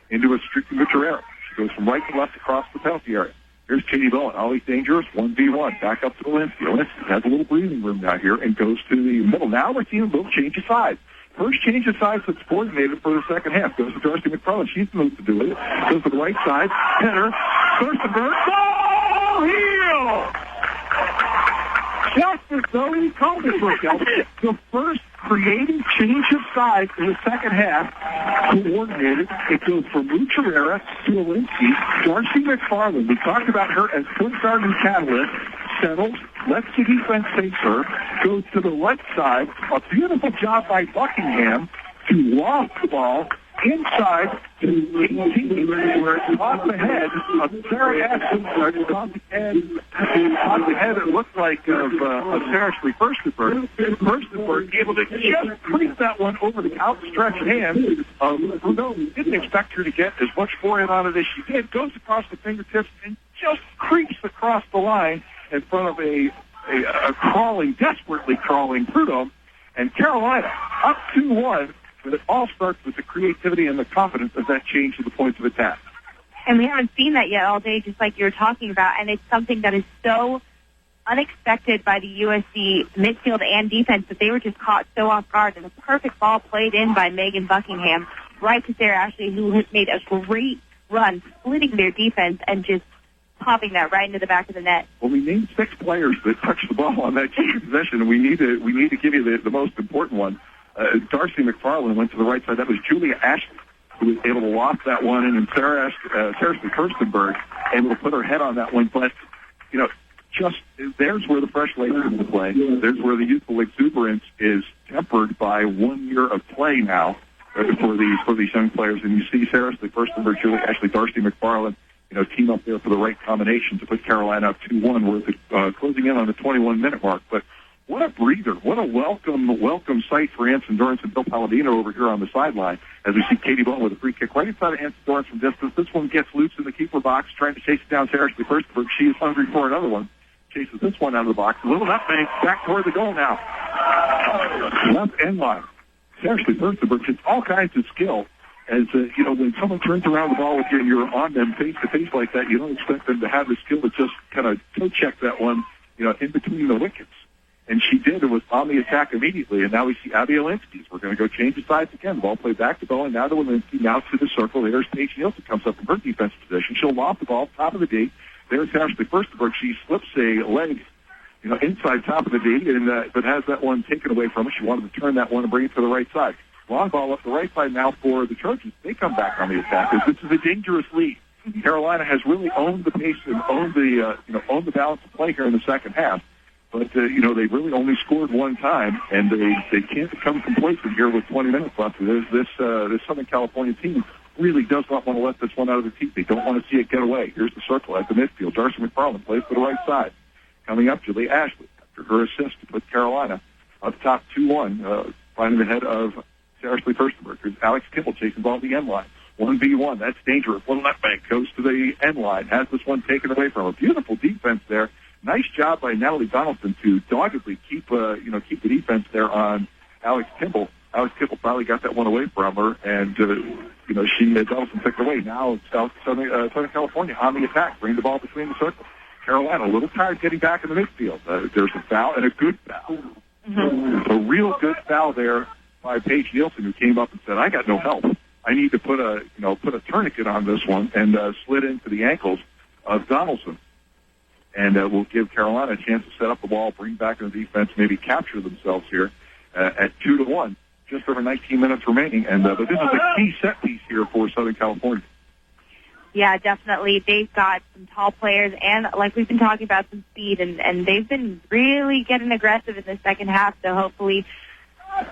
into a streak to Bucherera. She goes from right to left across the penalty area. Here's Katie Bowen, always dangerous, 1v1, back up to Olinsky. Olinsky has a little breathing room now here and goes to the middle. Now we're seeing a little change of sides. First change of sides that's coordinated for the second half. Goes to Darcy McFarland. She's moved to do it. Goes to the right side. Header. Furstenberg. Oh, heel! Just as though he called it, Raquel. The first creative change of sides in the second half, coordinated. It goes from Bucherera to Olinsky. Darcy McFarland, we talked about her as point guard and catalyst, settles, lets the defense take her, goes to the left side. A beautiful job by Buckingham to loft the ball inside to 18, where it's off the head of Sarah Ashton, off the head it looked like of Sarah Ashley Furstenberg. Furstenberg able to just creep that one over the outstretched hand of Bruno. Didn't expect her to get as much forehand on it as she did. Goes across the fingertips and just creeps across the line in front of a desperately crawling Prudhomme. And Carolina up 2-1. But it all starts with the creativity and the confidence of that change to the points of attack. And we haven't seen that yet all day, just like you were talking about. And it's something that is so unexpected by the USC midfield and defense that they were just caught so off guard. And a perfect ball played in by Megan Buckingham right to Sarah Ashley, who has made a great run, splitting their defense and just popping that right into the back of the net. Well, we named 6 players that touched the ball on that change of possession, and we need to give you the most important one. Darcy McFarland went to the right side. That was Julia Ashley, who was able to loft that one in, and Sarah Furstenberg able to put her head on that one. But, just there's where the fresh legs come into play. There's where the youthful exuberance is tempered by 1 year of play now for these young players. And you see Sarah Furstenberg, Julia Ashley, Darcy McFarland, team up there for the right combination to put Carolina up 2-1. We're closing in on the 21-minute mark. But what a breather. What a welcome sight for Anson Dorrance and Bill Palladino over here on the sideline as we see Katie Bowen with a free kick right inside of Anson Dorrance from distance. This one gets loose in the keeper box, trying to chase it down Sarah Ashley Furstenberg. She is hungry for another one. Chases this one out of the box. A little nutmeg back toward the goal now. Left end line. Sarah Ashley Furstenberg has all kinds of skill. As, when someone turns around the ball with you and you're on them face-to-face like that, you don't expect them to have the skill to just kind of toe-check that one, in between the wickets. And she did. It was on the attack immediately. And now we see Abby Olinsky. We're going to go change the sides again. The ball played back to Bowen, now to Olinsky, now to the circle. There's Paige Nielsen comes up from her defensive position. She'll lob the ball, top of the D. There's Ashley Furstenberg. She slips a leg, inside top of the D, and but has that one taken away from her. She wanted to turn that one and bring it to the right side. Long ball up the right side now for the Trojans. They come back on the attack. This is a dangerous lead. Carolina has really owned the pace and owned the balance of play here in the second half. But, they've really only scored one time, and they can't become complacent here with 20 minutes left. This Southern California team really does not want to let this one out of the teeth. They don't want to see it get away. Here's the circle at the midfield. Darcy McFarland plays to the right side. Coming up, Julie Ashley, after her assist to put Carolina up top 2-1, finding the head of Sarah Ashley Furstenberg. Here's Alex Kimball chasing the ball at the end line. 1v1, that's dangerous. Little nutmeg goes to the end line, has this one taken away from her. Beautiful defense there. Nice job by Natalie Donaldson to doggedly keep the defense there on Alex Kimball. Alex Kimball probably got that one away from her, and Donaldson took it away. Now it's Southern California on the attack, bring the ball between the circles. Carolina a little tired getting back in the midfield. There's a foul and a good foul. Mm-hmm. A real good foul there by Paige Nielsen, who came up and said, "I got no help. I need to put a tourniquet on this one," and slid into the ankles of Donaldson. And will give Carolina a chance to set up the ball, bring back in the defense, maybe capture themselves here as 19 minutes remaining. And but this is a key set piece here for Southern California. Yeah, definitely. They've got some tall players and, like we've been talking about, some speed, and they've been really getting aggressive in the second half. So hopefully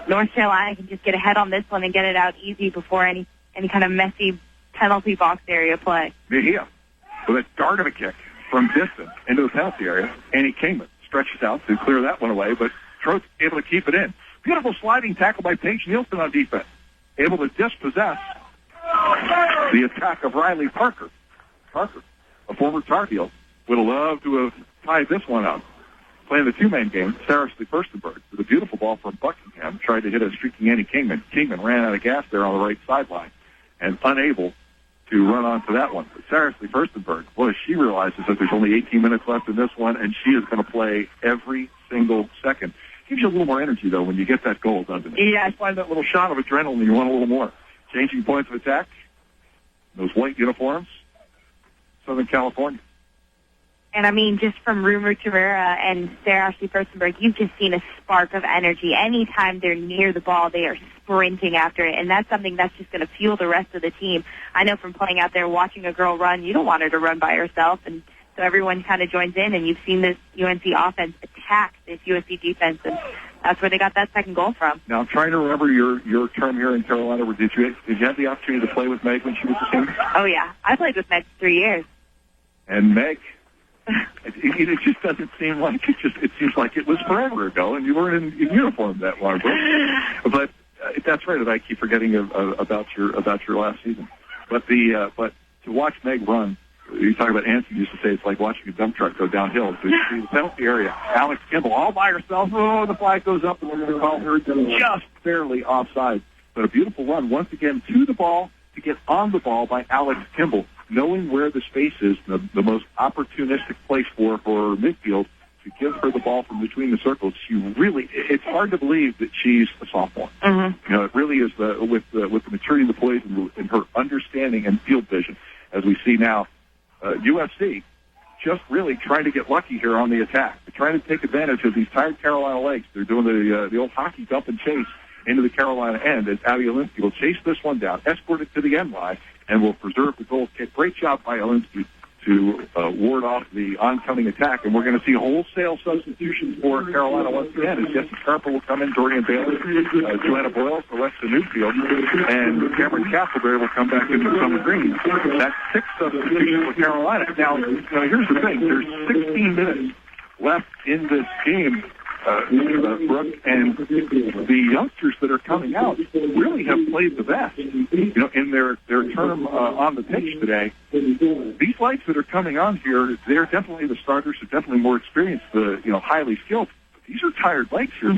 North Carolina can just get ahead on this one and get it out easy before any kind of messy penalty box area play. Mejia with a dart of a kick from distance into the penalty area. Annie Kingman stretches out to clear that one away, but Trout's able to keep it in. Beautiful sliding tackle by Paige Nielsen on defense. Able to dispossess the attack of Riley Parker. Parker, a former Tar Heel, would have loved to have tied this one up. Playing the two-man game, Sarah Furstenberg with a beautiful ball from Buckingham tried to hit a streaking Annie Kingman. Kingman ran out of gas there on the right sideline and unable to run onto that one. But Sarah Furstenberg, boy, she realizes that there's only 18 minutes left in this one, and she is going to play every single second. Gives you a little more energy, though, when you get that goal, doesn't it? Yeah. You find that little shot of adrenaline, you want a little more. Changing points of attack, those white uniforms, Southern California. And, I mean, just from Rumer Terrera and Sarah Ashley Furstenberg, you've just seen a spark of energy. Anytime they're near the ball, they are sprinting after it, and that's something that's just going to fuel the rest of the team. I know from playing out there, watching a girl run, you don't want her to run by herself, and so everyone kind of joins in, and you've seen this UNC offense attack this USC defense, and that's where they got that second goal from. Now, I'm trying to remember your term here in Carolina. Did you have the opportunity to play with Meg when she was a senior? Oh, yeah. I played with Meg for 3 years. And Meg, it just doesn't seem like it seems like it was forever ago, and you weren't in uniform that long ago. But that's right. I keep forgetting about your last season. But to watch Meg run, you talk about Anson used to say it's like watching a dump truck go downhill. So you see the penalty area, Alex Kimball all by herself. Oh, the flag goes up, and we're going to call her just barely offside. But a beautiful run once again to the ball to get on the ball by Alex Kimball, knowing where the space is, the most opportunistic place for midfield to give her the ball from between the circles. It's hard to believe that she's a sophomore. Mm-hmm. You know, it really is with the maturity of the plays and her understanding and field vision, as we see now. USC just really trying to get lucky here on the attack. They're trying to take advantage of these tired Carolina legs. They're doing the old hockey dump and chase into the Carolina end as Abby Olinsky will chase this one down, escort it to the end line, and will preserve the goal kick. Great job by Olinsky to ward off the oncoming attack. And we're going to see wholesale substitutions for Carolina once again as Jesse Carper will come in, Dorian Bailey, Joanna Boyles, Alexa Newfield, and Cameron Castleberry will come back into Summer Green. That's 6 substitutions for Carolina. Now, here's the thing. There's 16 minutes left in this game, Brooke, and the youngsters that are coming out really have played the best. In their term on the pitch today, these lights that are coming on here, they're definitely the starters. They're definitely more experienced, highly skilled. But these are tired legs here.